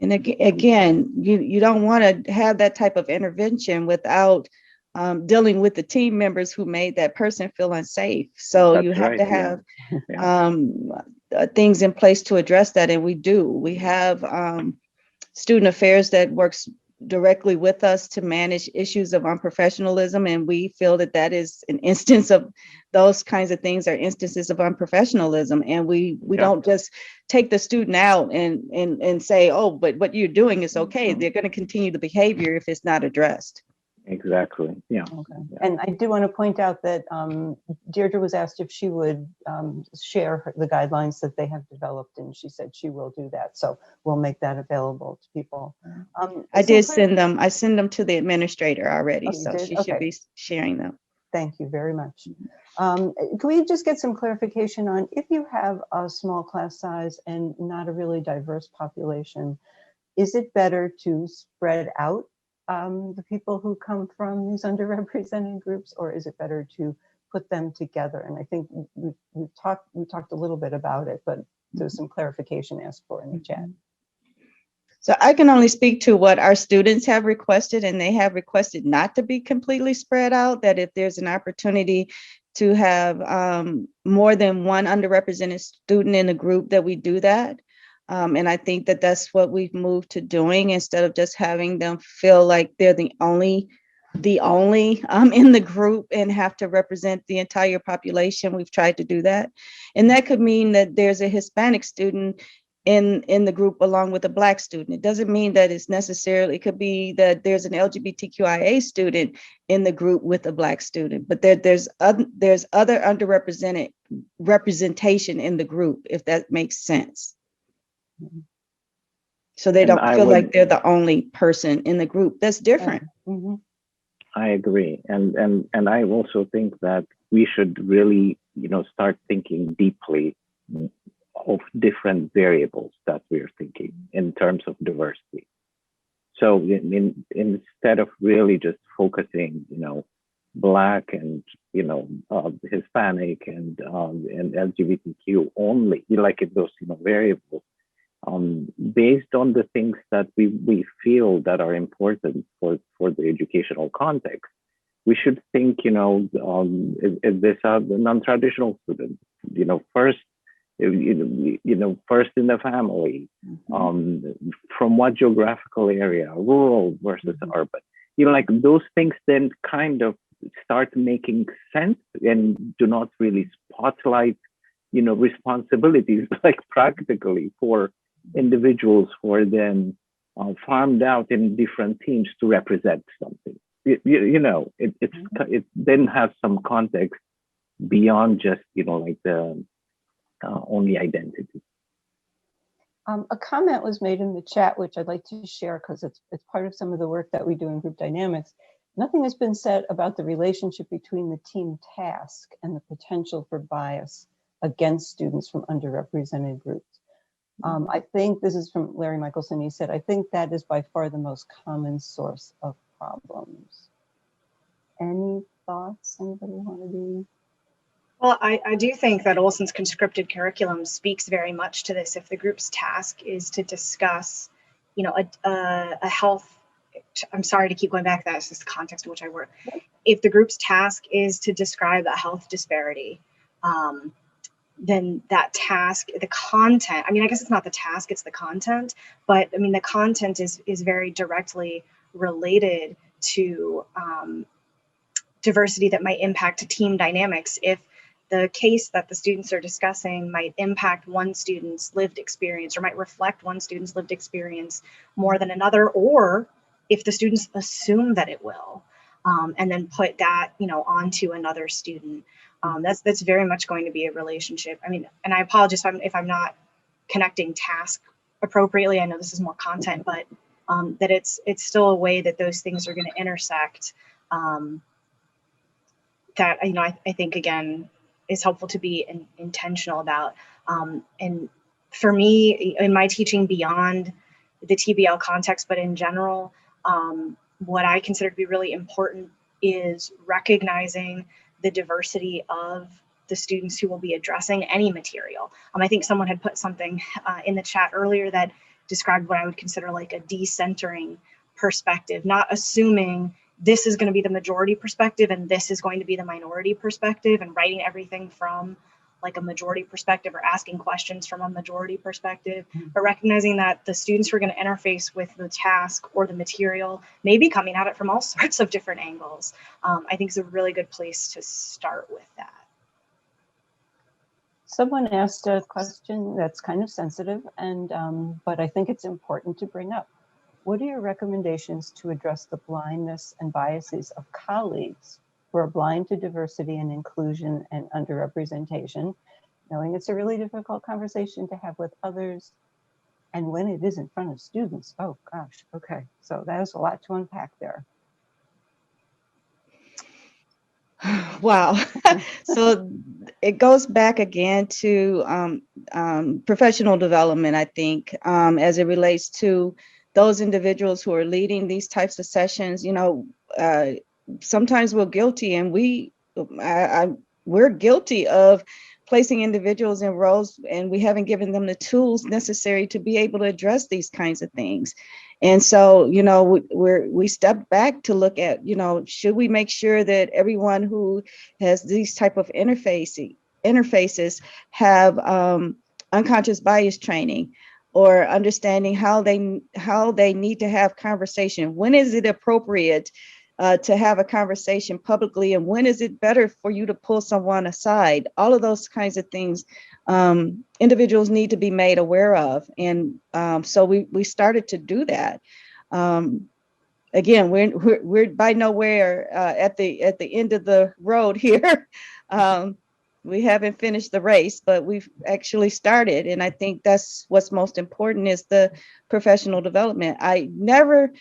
And again, you don't want to have that type of intervention without dealing with the team members who made that person feel unsafe. So you have to have things in place to address that. And we do. We have student affairs that works directly with us to manage issues of unprofessionalism. And we feel that is an instance of those kinds of things are instances of unprofessionalism. And we don't just take the student out and say, oh, but what you're doing is okay. They're going to continue the behavior if it's not addressed. Exactly. Yeah. Okay. And I do want to point out that Deirdre was asked if she would share the guidelines that they have developed, and she said she will do that. So we'll make that available to people. I did send them. I send them to the administrator already, Oh, so she should be sharing them. Thank you very much. Can we just get some clarification on, if you have a small class size and not a really diverse population, is it better to spread out the people who come from these underrepresented groups, or is it better to put them together? And I think we talked a little bit about it, but there's some clarification asked for in the chat. So I can only speak to what our students have requested, and they have requested not to be completely spread out, that if there's an opportunity to have more than one underrepresented student in a group, that we do that. And I think that that's what we've moved to doing, instead of just having them feel like they're the only in the group and have to represent the entire population. We've tried to do that. And that could mean that there's a Hispanic student in the group along with a Black student. It doesn't mean that it's necessarily, it could be that there's an LGBTQIA student in the group with a Black student, but there's other underrepresented representation in the group, if that makes sense. So they don't feel like they're the only person in the group. That's different. I agree. And I also think that we should really, start thinking deeply of different variables that we're thinking in terms of diversity. So instead of really just focusing, Black and, Hispanic and LGBTQ only, like in those, variables, based on the things that we feel that are important for the educational context, we should think, if this are the non-traditional students, first, first in the family, from what geographical area, rural versus urban, like those things then kind of start making sense and do not really spotlight, responsibilities like practically for individuals who are then farmed out in different teams to represent something. It then has some context beyond just like the only identity. A comment was made in the chat, which I'd like to share because it's part of some of the work that we do in group dynamics. Nothing has been said about the relationship between the team task and the potential for bias against students from underrepresented groups. I think this is from Larry Michelson. He said, I think that is by far the most common source of problems. Any thoughts? Anybody want to be? Well, I do think that Olson's conscripted curriculum speaks very much to this. If the group's task is to discuss, you know, a health, I'm sorry to keep going back to that, it's just the context in which I work. If the group's task is to describe a health disparity, then that task, the content, I mean, I guess it's not the task, it's the content, but I mean, the content is very directly related to diversity that might impact team dynamics. If the case that the students are discussing might impact one student's lived experience or might reflect one student's lived experience more than another, or if the students assume that it will, and then put that, you know, onto another student, that's very much going to be a relationship. I mean, and I apologize if I'm not connecting task appropriately. I know this is more content, but that it's still a way that those things are going to intersect. That, you know, I think again is helpful to be intentional about. And for me, in my teaching beyond the TBL context, but in general, what I consider to be really important is recognizing the diversity of the students who will be addressing any material. I think someone had put something in the chat earlier that described what I would consider like a decentering perspective, not assuming this is going to be the majority perspective and this is going to be the minority perspective, and writing everything from like a majority perspective or asking questions from a majority perspective, but recognizing that the students who are going to interface with the task or the material may be coming at it from all sorts of different angles. I think is a really good place to start with that. Someone asked a question that's kind of sensitive, and but I think it's important to bring up. What are your recommendations to address the blindness and biases of colleagues who are blind to diversity and inclusion and underrepresentation, knowing it's a really difficult conversation to have with others, and when it is in front of students? Oh gosh, okay, so that is a lot to unpack there. Wow. So it goes back again to professional development, I think, as it relates to those individuals who are leading these types of sessions. You know, sometimes we're guilty, and we're guilty of placing individuals in roles, and we haven't given them the tools necessary to be able to address these kinds of things. And so, you know, we step back to look at, you know, should we make sure that everyone who has these type of interfaces have unconscious bias training, or understanding how they need to have conversation. When is it appropriate to have a conversation publicly, and when is it better for you to pull someone aside? All of those kinds of things individuals need to be made aware of. And so we started to do that. Again, we're by nowhere at the end of the road here. We haven't finished the race, but we've actually started. And I think that's what's most important, is the professional development. I never,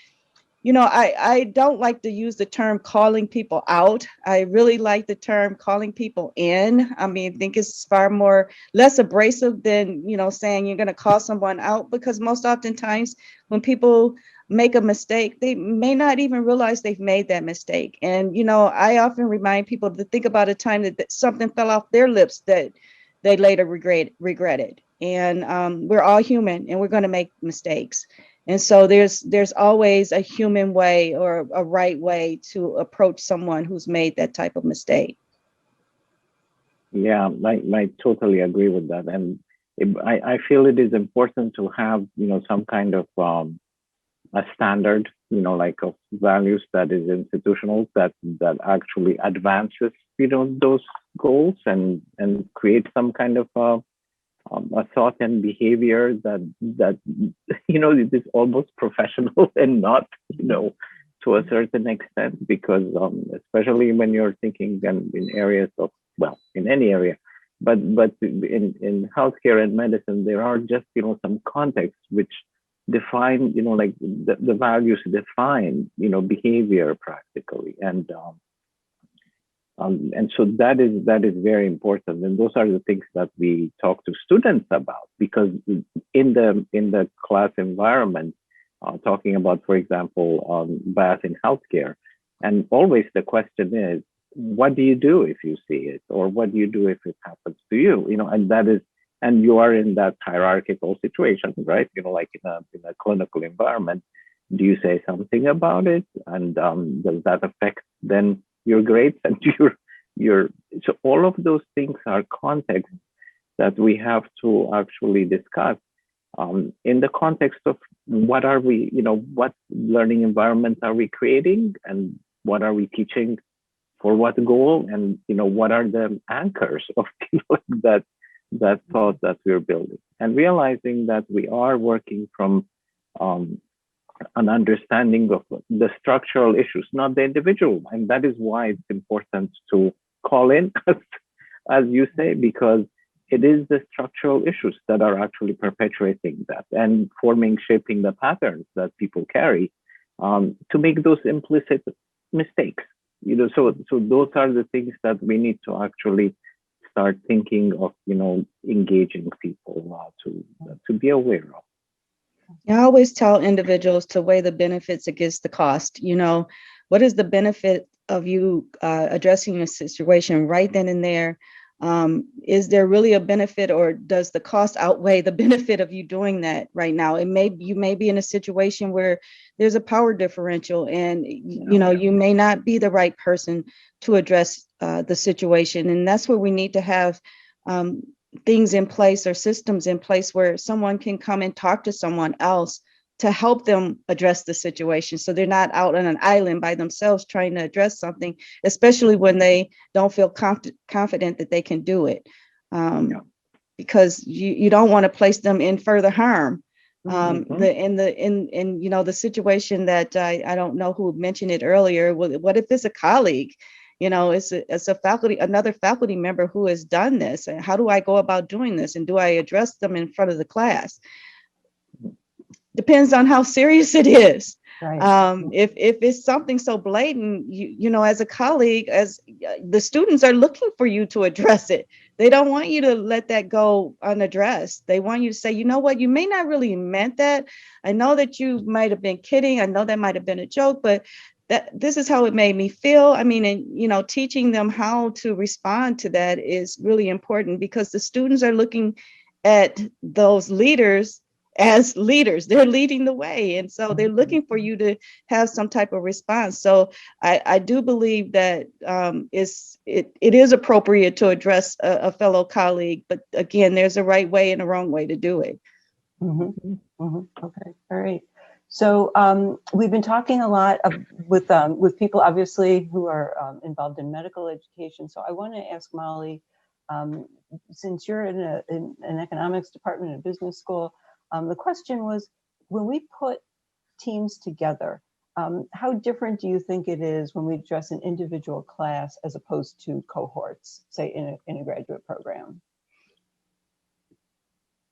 you know, I don't like to use the term calling people out. I really like the term calling people in. I mean, I think it's far less abrasive than, you know, saying you're going to call someone out, because most oftentimes when people make a mistake, they may not even realize they've made that mistake. And, you know, I often remind people to think about a time that something fell off their lips that they later regretted. And we're all human, and we're going to make mistakes. And so there's always a human way or a right way to approach someone who's made that type of mistake. Yeah, I totally agree with that. And I feel it is important to have, you know, some kind of a standard, you know, like of values that is institutional, that actually advances, you know, those goals, and create some kind of a thought and behavior that you know, it is almost professional and not, you know, to a certain extent, because especially when you're thinking in areas of, well, in any area, but in healthcare and medicine, there are just, some contexts which define, like the values define, behavior practically. And so that is very important. And those are the things that we talk to students about, because in the class environment, talking about, for example, bias in healthcare, and always the question is, what do you do if you see it, or what do you do if it happens to you? And that is, and you are in that hierarchical situation, right? Like in a clinical environment, do you say something about it, and does that affect then your grades and your so all of those things are contexts that we have to actually discuss in the context of what are we, what learning environments are we creating, and what are we teaching for what goal, and what are the anchors of that thought that we're building, and realizing that we are working from an understanding of the structural issues, not the individual. And that is why it's important to call in, as you say, because it is the structural issues that are actually perpetuating that and shaping the patterns that people carry to make those implicit mistakes. So those are the things that we need to actually start thinking of, engaging people to be aware of. I always tell individuals to weigh the benefits against the cost. What is the benefit of you addressing a situation right then and there? Is there really a benefit, or does the cost outweigh the benefit of you doing that right now? You may be in a situation where there's a power differential, and you may not be the right person to address the situation. And that's where we need to have things in place or systems in place where someone can come and talk to someone else to help them address the situation, so they're not out on an island by themselves trying to address something, especially when they don't feel confident that they can do it, because you don't want to place them in further harm. The situation that I don't know who mentioned it earlier. What if it's a colleague? It's another faculty member who has done this. And how do I go about doing this? And do I address them in front of the class? Depends on how serious it is. Right. If it's something so blatant, as a colleague, as the students are looking for you to address it. They don't want you to let that go unaddressed. They want you to say, you know what, you may not really meant that. I know that you might have been kidding. I know that might have been a joke, but this is how it made me feel. I mean, and teaching them how to respond to that is really important, because the students are looking at those leaders as leaders. They're leading the way. And so they're looking for you to have some type of response. So I do believe that it is appropriate to address a fellow colleague, but again, there's a right way and a wrong way to do it. Mm-hmm. Mm-hmm. Okay, all right. So we've been talking a lot with people, obviously, who are involved in medical education. So I want to ask Molly, since you're in an economics department at business school, the question was, when we put teams together, how different do you think it is when we address an individual class as opposed to cohorts, say in a graduate program?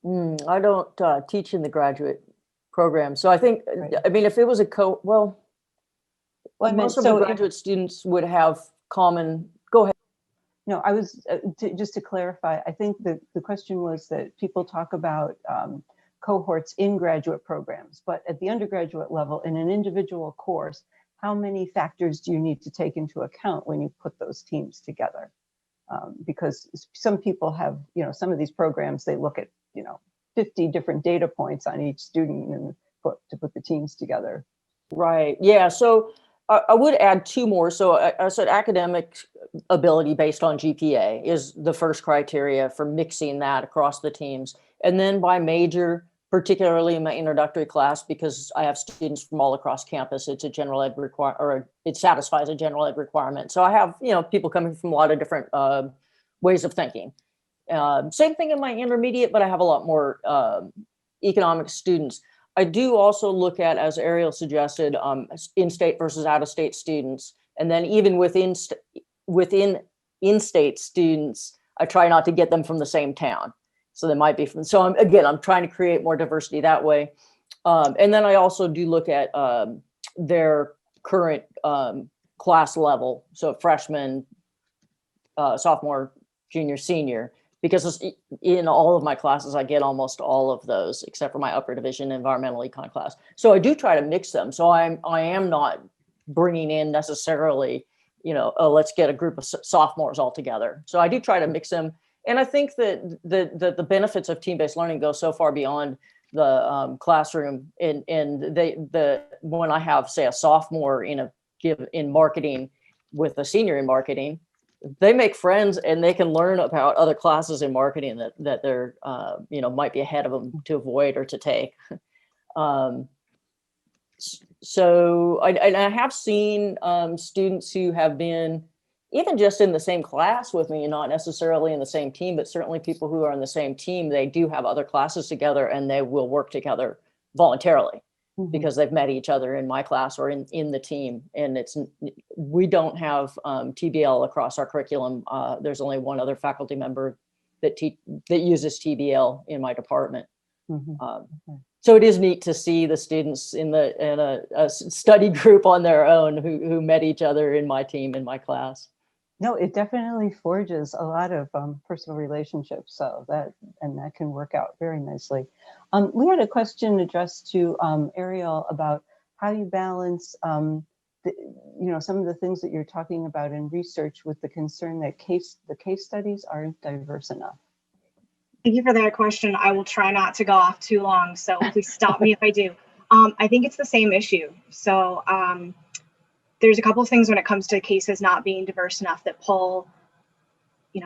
I don't teach in the graduate program, so I think, Right. I mean, if it was most of the graduate students would have common. Go ahead. No, I was just to clarify. I think the question was that people talk about cohorts in graduate programs, but at the undergraduate level, in an individual course, how many factors do you need to take into account when you put those teams together? Because some people have, some of these programs, they look at, 50 different data points on each student and to put the teams together. Right. Yeah. So I would add two more. So I said academic ability based on GPA is the first criteria for mixing that across the teams. And then by major, particularly in my introductory class, because I have students from all across campus, it's a general ed it satisfies a general ed requirement. So I have, people coming from a lot of different ways of thinking. Same thing in my intermediate, but I have a lot more economics students. I do also look at, as Ariel suggested, in-state versus out-of-state students. And then even within in-state students, I try not to get them from the same town. So they might be from, so I'm trying to create more diversity that way. And then I also do look at their current class level. So freshman, sophomore, junior, senior, because in all of my classes, I get almost all of those except for my upper division environmental econ class. So I do try to mix them. So I am not bringing in necessarily, let's get a group of sophomores all together. So I do try to mix them. And I think that the benefits of team-based learning go so far beyond the classroom. And when I have, say, a sophomore in marketing with a senior in marketing, they make friends and they can learn about other classes in marketing that they're might be ahead of them to avoid or to take. So I have seen students who have been even just in the same class with me, not necessarily in the same team, but certainly people who are in the same team, they do have other classes together and they will work together voluntarily because they've met each other in my class or in the team. And we don't have TBL across our curriculum. There's only one other faculty member that uses TBL in my department. So it is neat to see the students in a study group on their own who met each other in my team, in my class. No, it definitely forges a lot of personal relationships. So that can work out very nicely. We had a question addressed to Ariel about how you balance, some of the things that you're talking about in research with the concern that the case studies aren't diverse enough. Thank you for that question. I will try not to go off too long, so please stop me if I do. I think it's the same issue. So there's a couple of things when it comes to cases not being diverse enough that pull,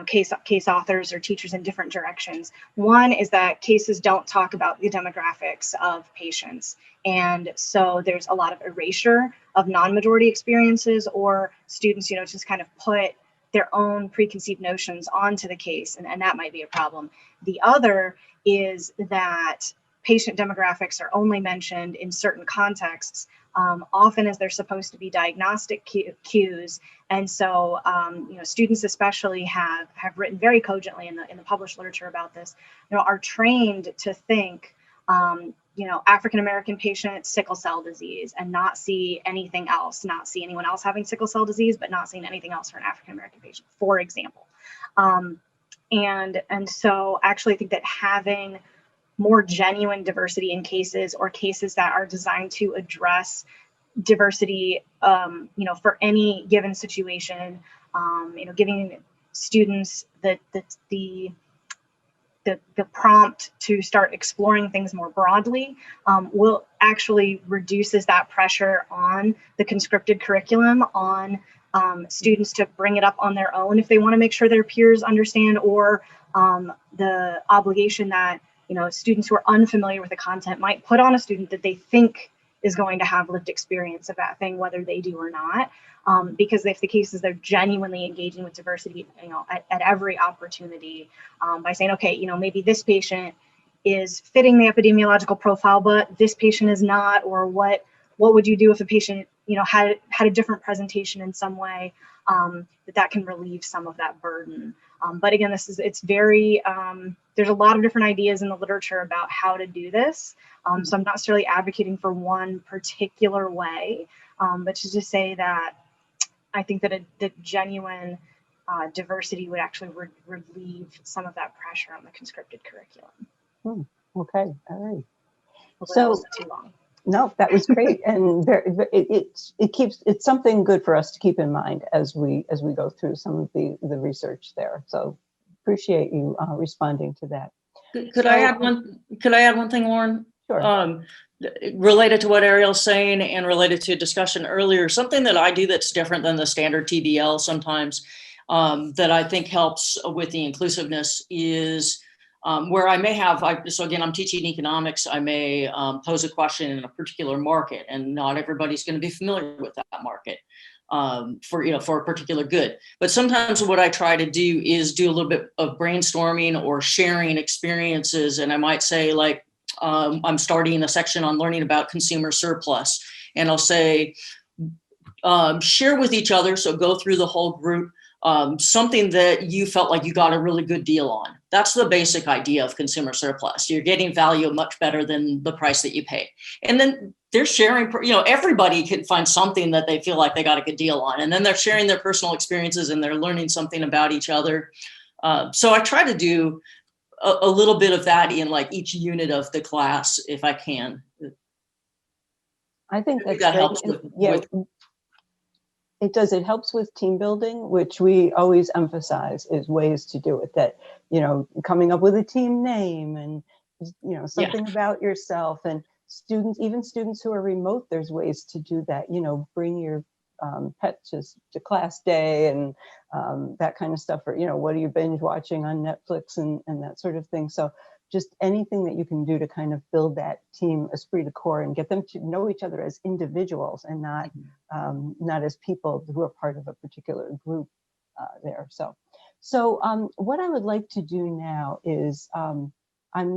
case authors or teachers in different directions. One is that cases don't talk about the demographics of patients. And so there's a lot of erasure of non-majority experiences, or students, just kind of put their own preconceived notions onto the case, and that might be a problem. The other is that patient demographics are only mentioned in certain contexts, often as they're supposed to be diagnostic cues. And so, students especially have written very cogently in the published literature about this, are trained to think, African-American patient, sickle cell disease, and not see anything else, not see anyone else having sickle cell disease, but not seeing anything else for an African-American patient, for example. And so actually I think that having more genuine diversity in cases, or cases that are designed to address diversity, for any given situation, giving students the prompt to start exploring things more broadly will actually reduces that pressure on the conscripted curriculum, on students to bring it up on their own if they want to make sure their peers understand, or the obligation that students who are unfamiliar with the content might put on a student that they think is going to have lived experience of that thing, whether they do or not. Because if the case is they're genuinely engaging with diversity, at every opportunity, by saying, okay, maybe this patient is fitting the epidemiological profile, but this patient is not, or what would you do if a patient, had a different presentation in some way, that can relieve some of that burden. But again, it's very, there's a lot of different ideas in the literature about how to do this. So I'm not necessarily advocating for one particular way, but to just say that I think that the genuine diversity would actually relieve some of that pressure on the conscripted curriculum. Okay, all right. Hopefully that wasn't too long. No, that was great, and it's something good for us to keep in mind as we go through some of the research there. So appreciate you responding to that. Could I add one thing, Lauren? Sure. Related to what Ariel's saying and related to a discussion earlier, something that I do that's different than the standard TBL sometimes, that I think helps with the inclusiveness is where I may have, so again, I'm teaching economics, I may pose a question in a particular market, and not everybody's going to be familiar with that market for a particular good. But sometimes what I try to do is do a little bit of brainstorming or sharing experiences. And I might say, like, I'm starting a section on learning about consumer surplus, and I'll say, share with each other. So go through the whole group something that you felt like you got a really good deal on. That's the basic idea of consumer surplus. You're getting value much better than the price that you pay. And then they're sharing, everybody can find something that they feel like they got a good deal on. And then they're sharing their personal experiences and they're learning something about each other. So I try to do a little bit of that in like each unit of the class if I can. I think that's that great. helps with It does. It helps with team building, which we always emphasize is ways to do it. That, coming up with a team name and, something about yourself, and even students who are remote, there's ways to do that. Bring your pet to class day and that kind of stuff. Or, what are you binge watching on Netflix and that sort of thing. So just anything that you can do to kind of build that team esprit de corps and get them to know each other as individuals and not as people who are part of a particular group there. So what I would like to do now is I'm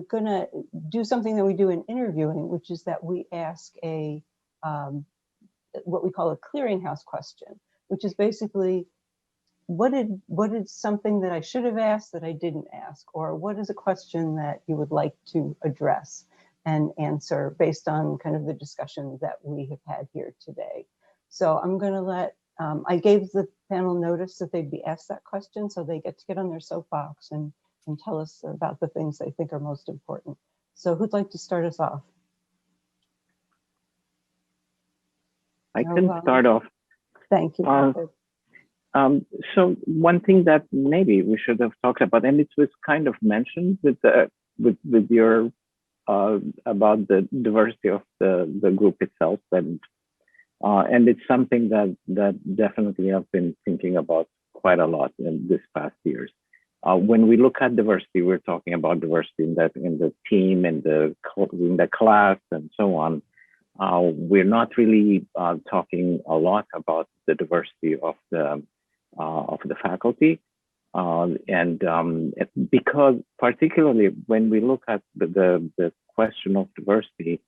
going to do something that we do in interviewing, which is that we ask what we call a clearinghouse question, which is basically, what is something that I should have asked that I didn't ask? Or what is a question that you would like to address and answer based on kind of the discussion that we have had here today? So I'm going to I gave the panel notice that they'd be asked that question, so they get to get on their soapbox and tell us about the things they think are most important. So who'd like to start us off? I can start off. Thank you. So one thing that maybe we should have talked about, and it was kind of mentioned with your about the diversity of the group itself, and it's something that definitely I've been thinking about quite a lot in this past years. When we look at diversity, we're talking about diversity in the team, in the class, and so on. We're not really talking a lot about the diversity of the faculty, because particularly when we look at the question of diversity,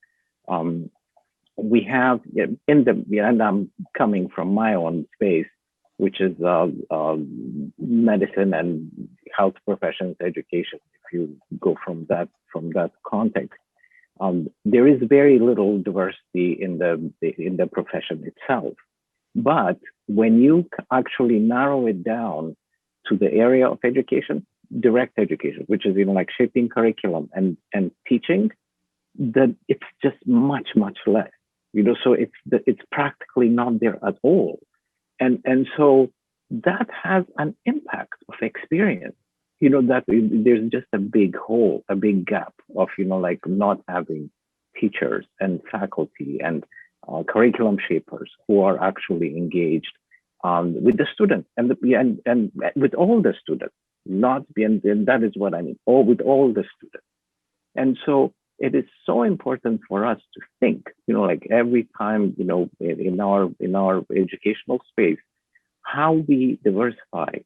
we have and I'm coming from my own space, which is medicine and health professions education. If you go from that context, there is very little diversity in the profession itself. But when you actually narrow it down to the area of education, direct education, which is like shaping curriculum and teaching, that it's just much less. So it's practically not there at all, and so that has an impact of experience. That there's just a big hole, a big gap of like not having teachers and faculty and curriculum shapers who are actually engaged with the students and with all the students, and that is what I mean, with all the students. And so it is so important for us to think, like every time, in our educational space, how we diversify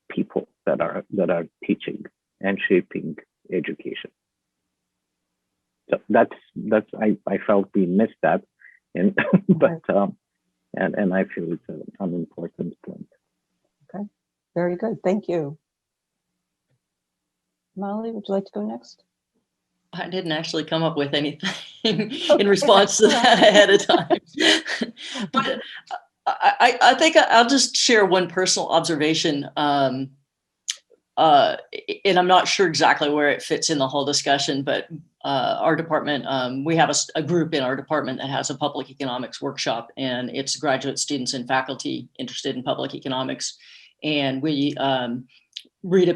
people that are teaching and shaping education. So that's I felt we missed that, and but and I feel it's an important point. Okay, very good. Thank you. Molly, would you like to go next? I didn't actually come up with anything in response to that ahead of time. But I think I'll just share one personal observation. And I'm not sure exactly where it fits in the whole discussion, but our department, we have a group in our department that has a public economics workshop, and it's graduate students and faculty interested in public economics. And we read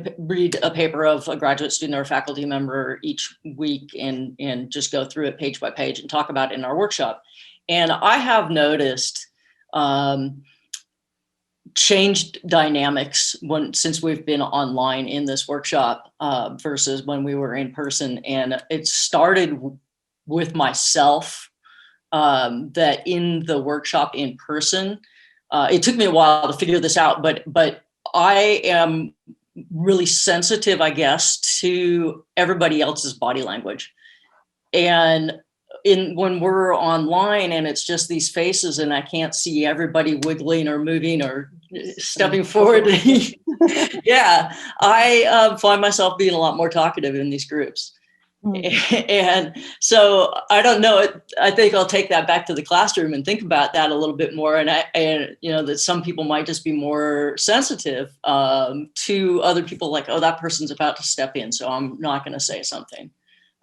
a paper of a graduate student or a faculty member each week and just go through it page by page and talk about it in our workshop. And I have noticed changed dynamics since we've been online in this workshop versus when we were in person. And it started with myself, that in the workshop in person, it took me a while to figure this out, but I am really sensitive, I guess, to everybody else's body language. And when we're online and it's just these faces and I can't see everybody wiggling or moving or stepping forward. Yeah, I find myself being a lot more talkative in these groups. And so I don't know, I think I'll take that back to the classroom and think about that a little bit more. And that some people might just be more sensitive to other people, like, oh, that person's about to step in, so I'm not going to say something.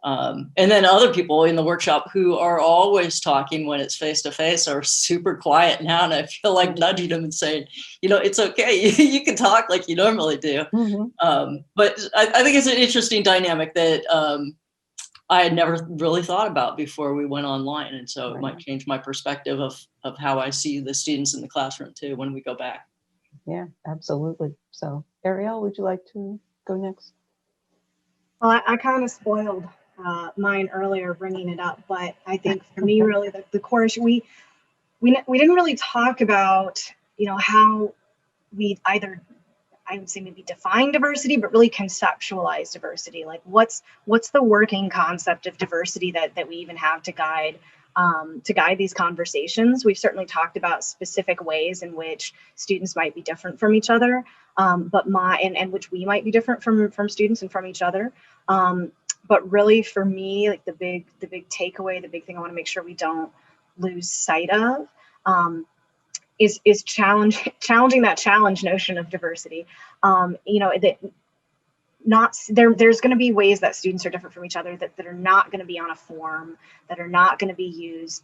And then other people in the workshop who are always talking when it's face to face are super quiet now. And I feel like nudging them and saying, it's okay. You can talk like you normally do. But I think it's an interesting dynamic that I had never really thought about before we went online. And so it might change my perspective of how I see the students in the classroom too, when we go back. Yeah, absolutely. So Ariel, would you like to go next? Well, I kind of spoiled mine earlier bringing it up, but I think for me, really the core issue, we didn't really talk about, how we either, I would say maybe define diversity, but really conceptualize diversity. Like what's the working concept of diversity that we even have to guide these conversations. We've certainly talked about specific ways in which students might be different from each other, but which we might be different from students and from each other. But really for me, like the big takeaway, the big thing I want to make sure we don't lose sight of is challenging that challenge notion of diversity. There's going to be ways that students are different from each other that are not going to be on a form, that are not going to be used,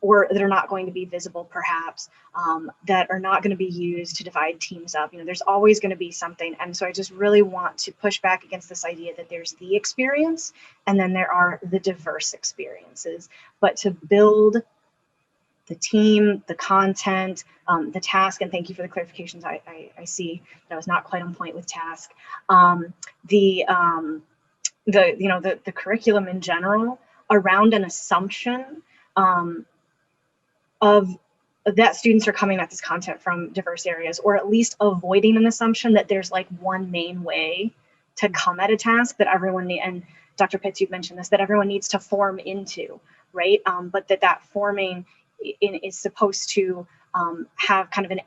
or that are not going to be visible perhaps, that are not going to be used to divide teams up. There's always going to be something. And so I just really want to push back against this idea that there's the experience and then there are the diverse experiences, but to build the team, the content, the task, and thank you for the clarifications. I see that I was not quite on point with task. The curriculum in general around an assumption of that students are coming at this content from diverse areas, or at least avoiding an assumption that there's like one main way to come at a task that everyone and Dr. Pitts, you've mentioned this, that everyone needs to form into, right? But that forming is supposed to have kind of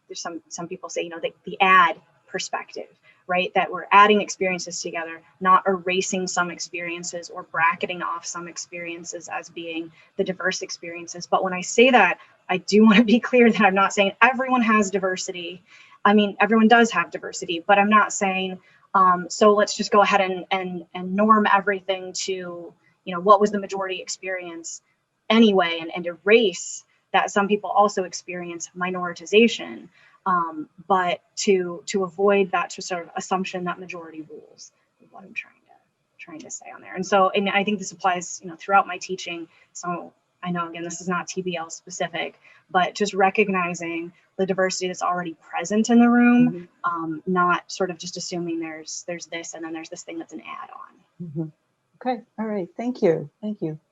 there's some people say, the add perspective, right? That we're adding experiences together, not erasing some experiences or bracketing off some experiences as being the diverse experiences. But when I say that, I do want to be clear that I'm not saying everyone has diversity. I mean, everyone does have diversity, but I'm not saying, so let's just go ahead and norm everything to, what was the majority experience anyway, and erase that some people also experience minoritization, but to avoid that sort of assumption that majority rules is what I'm trying to say on there. And so, and I think this applies, throughout my teaching. So I know, again, this is not TBL specific, but just recognizing the diversity that's already present in the room, not sort of just assuming there's this and then there's this thing that's an add-on. Okay, all right, thank you.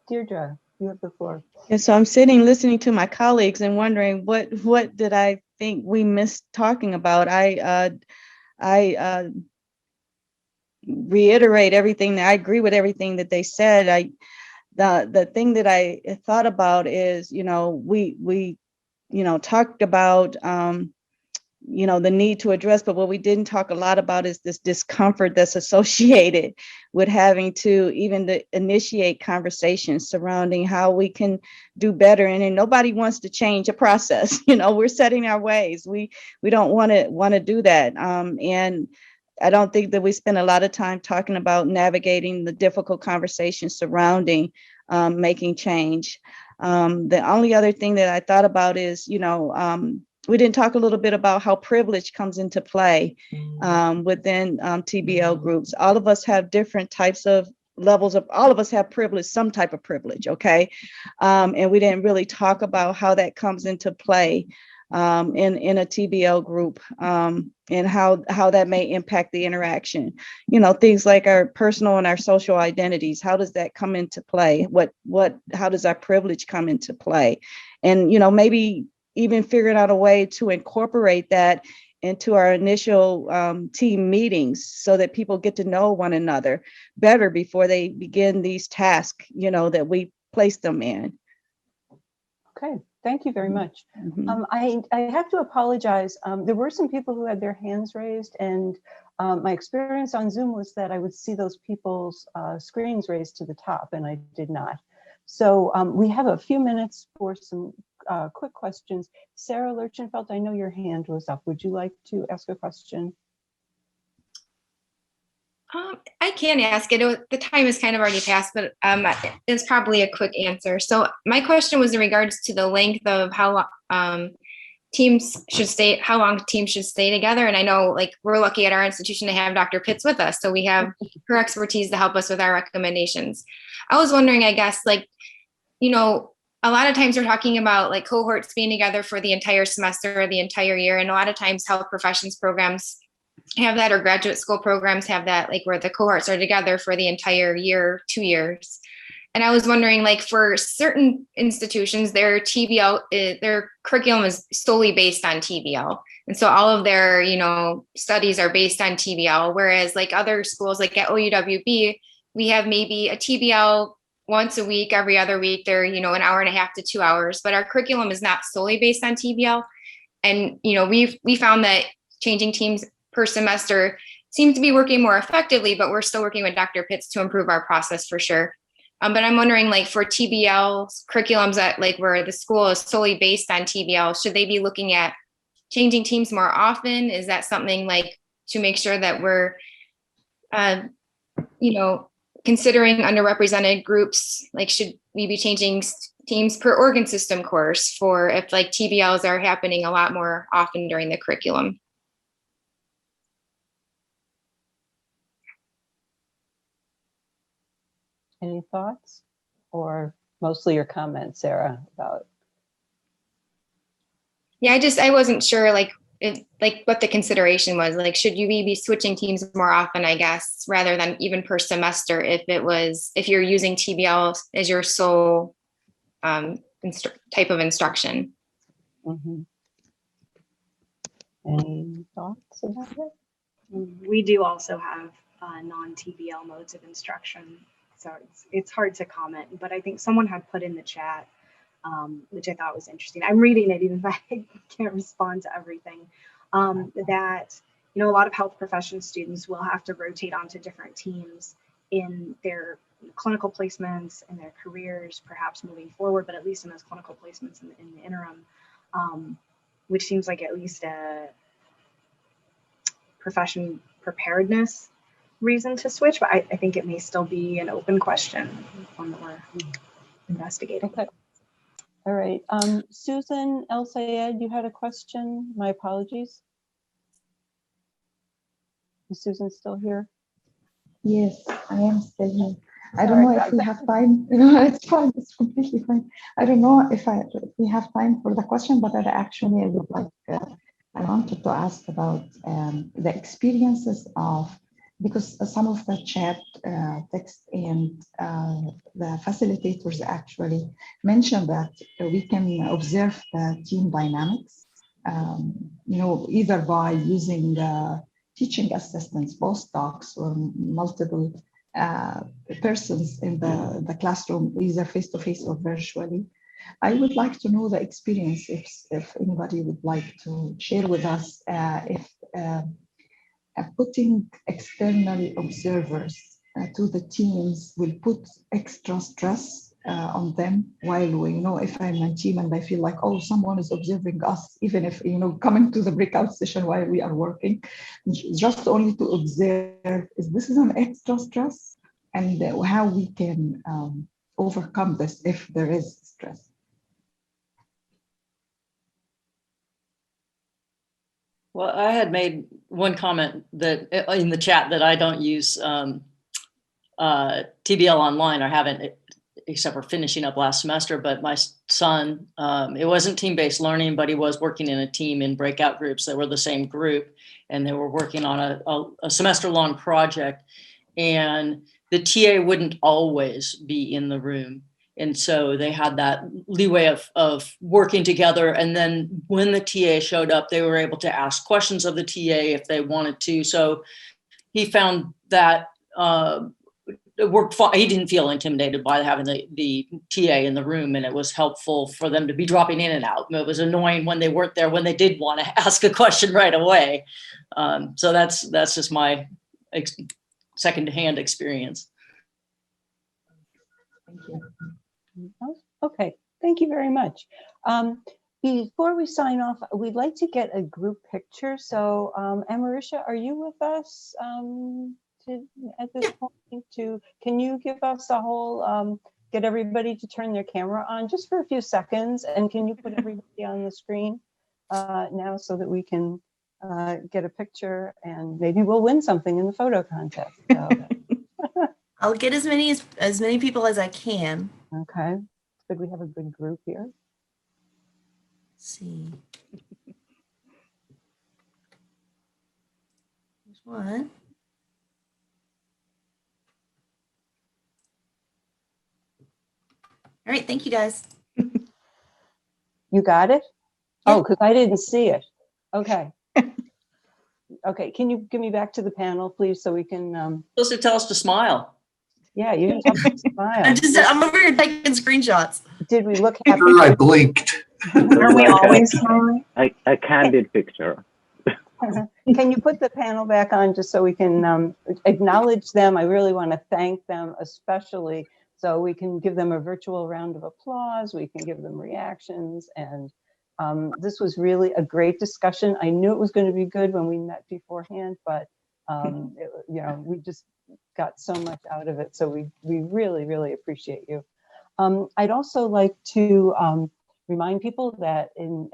Deirdre, you have the floor. Yeah, so I'm sitting listening to my colleagues and wondering what did I think we missed talking about. I reiterate everything. I agree with everything that they said. The thing that I thought about is, we talked about the need to address, but what we didn't talk a lot about is this discomfort that's associated with having to even initiate conversations surrounding how we can do better. And nobody wants to change a process. We're setting our ways. We don't want to do that. And I don't think that we spend a lot of time talking about navigating the difficult conversations surrounding making change. The only other thing that I thought about is, we didn't talk a little bit about how privilege comes into play within TBL groups. All of us have different types of levels of, all of us have privilege, some type of privilege, okay? And we didn't really talk about how that comes into play in a TBL group, and how that may impact the interaction. Things like our personal and our social identities. How does that come into play? How does our privilege come into play? And maybe even figuring out a way to incorporate that into our initial team meetings so that people get to know one another better before they begin these tasks, that we place them in. Okay, thank you very much. Mhm. I have to apologize. There were some people who had their hands raised, and my experience on Zoom was that I would see those people's screens raised to the top, and I did not. So we have a few minutes for some quick questions. Sarah Lurchenfeld, I know your hand was up. Would you like to ask a question? I can ask it. The time is kind of already passed, but it's probably a quick answer. So my question was in regards to the length of how teams should stay, how long teams should stay together. And I know, like, we're lucky at our institution to have Dr. Pitts with us, so we have her expertise to help us with our recommendations. I was wondering, I guess, like, you know, a lot of times we're talking about like cohorts being together for the entire semester or the entire year, and a lot of times health professions programs have that, or graduate school programs have that, like where the cohorts are together for the entire year, 2 years. And I was wondering, like, for certain institutions, their TBL, their curriculum is solely based on TBL. And so all of their, you know, studies are based on TBL. Whereas like other schools, like at OUWB, we have maybe a TBL once a week, every other week. They're, you know, an hour and a half to 2 hours, but our curriculum is not solely based on TBL. And, you know, we found that changing teams per semester seems to be working more effectively, but we're still working with Dr. Pitts to improve our process for sure. But I'm wondering, like, for TBL curriculums that, like, where the school is solely based on TBL, should they be looking at changing teams more often? Is that something, like, to make sure that we're, you know, considering underrepresented groups? Like, should we be changing teams per organ system course for if, like, TBLs are happening a lot more often during the curriculum? Any thoughts, or mostly your comments, Sarah, about? Yeah, I wasn't sure, like, what the consideration was. Like, should you be switching teams more often, I guess, rather than even per semester, if you're using TBL as your sole type of instruction? Mm-hmm. Any thoughts about it? We do also have non-TBL modes of instruction, so it's hard to comment, but I think someone had put in the chat, which I thought was interesting. I'm reading it even if I can't respond to everything, that, you know, a lot of health profession students will have to rotate onto different teams in their clinical placements and their careers, perhaps moving forward, but at least in those clinical placements in the interim, which seems like at least a profession preparedness reason to switch, but I think it may still be an open question, one that we're investigating. Okay. All right. Susan El Sayed, you had a question. My apologies. Is Susan still here? Yes, I am still here. I don't know if we have time. You know, it's fine. It's completely fine. I don't know if we have time for the question, but I would like. I wanted to ask about the experiences of, because some of the chat text and the facilitators actually mentioned that we can observe the team dynamics, you know, either by using teaching assistants, postdocs, or multiple persons in the classroom, either face-to-face or virtually. I would like to know the experience, if anybody would like to share with us, if putting external observers to the teams will put extra stress on them, while you know, if I'm a team and I feel like, oh, someone is observing us, even if, you know, coming to the breakout session while we are working, just only to observe, this is an extra stress, and how we can overcome this if there is stress. Well, I had made one comment that in the chat that I don't use TBL online, or haven't, except for finishing up last semester. But my son, it wasn't team-based learning, but he was working in a team in breakout groups that were the same group, and they were working on a semester-long project, and the TA wouldn't always be in the room. And so they had that leeway of working together. And then when the TA showed up, they were able to ask questions of the TA if they wanted to. So he found that worked fine. He didn't feel intimidated by having the TA in the room, and it was helpful for them to be dropping in and out. It was annoying when they weren't there, when they did want to ask a question right away. So that's just my secondhand experience. Thank you. Okay, thank you very much. Before we sign off, we'd like to get a group picture. So, Amarisha, are you with us at this point? Can you give us a whole, get everybody to turn their camera on just for a few seconds? And can you put everybody on the screen now so that we can get a picture, and maybe we'll win something in the photo contest. So. I'll get as many people as I can. Okay, it's good we have a good group here. Let's see. There's one. All right, thank you guys. You got it? Yeah. Oh, because I didn't see it. Okay. Okay, can you give me back to the panel, please, so we can. Supposed to tell us to smile. Yeah, you didn't have to smile. I'm over here taking screenshots. Did we look happy? I blinked. Are we always smiling? A candid picture. Can you put the panel back on just so we can acknowledge them? I really want to thank them, especially so we can give them a virtual round of applause. We can give them reactions. And this was really a great discussion. I knew it was going to be good when we met beforehand, but we just got so much out of it. So we really, really appreciate you. I'd also like to remind people that in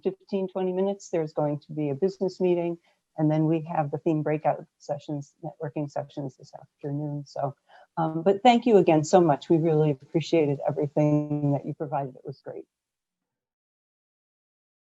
15, 20 minutes, there's going to be a business meeting, and then we have the theme breakout sessions, networking sessions this afternoon. So, but thank you again so much. We really appreciated everything that you provided. It was great.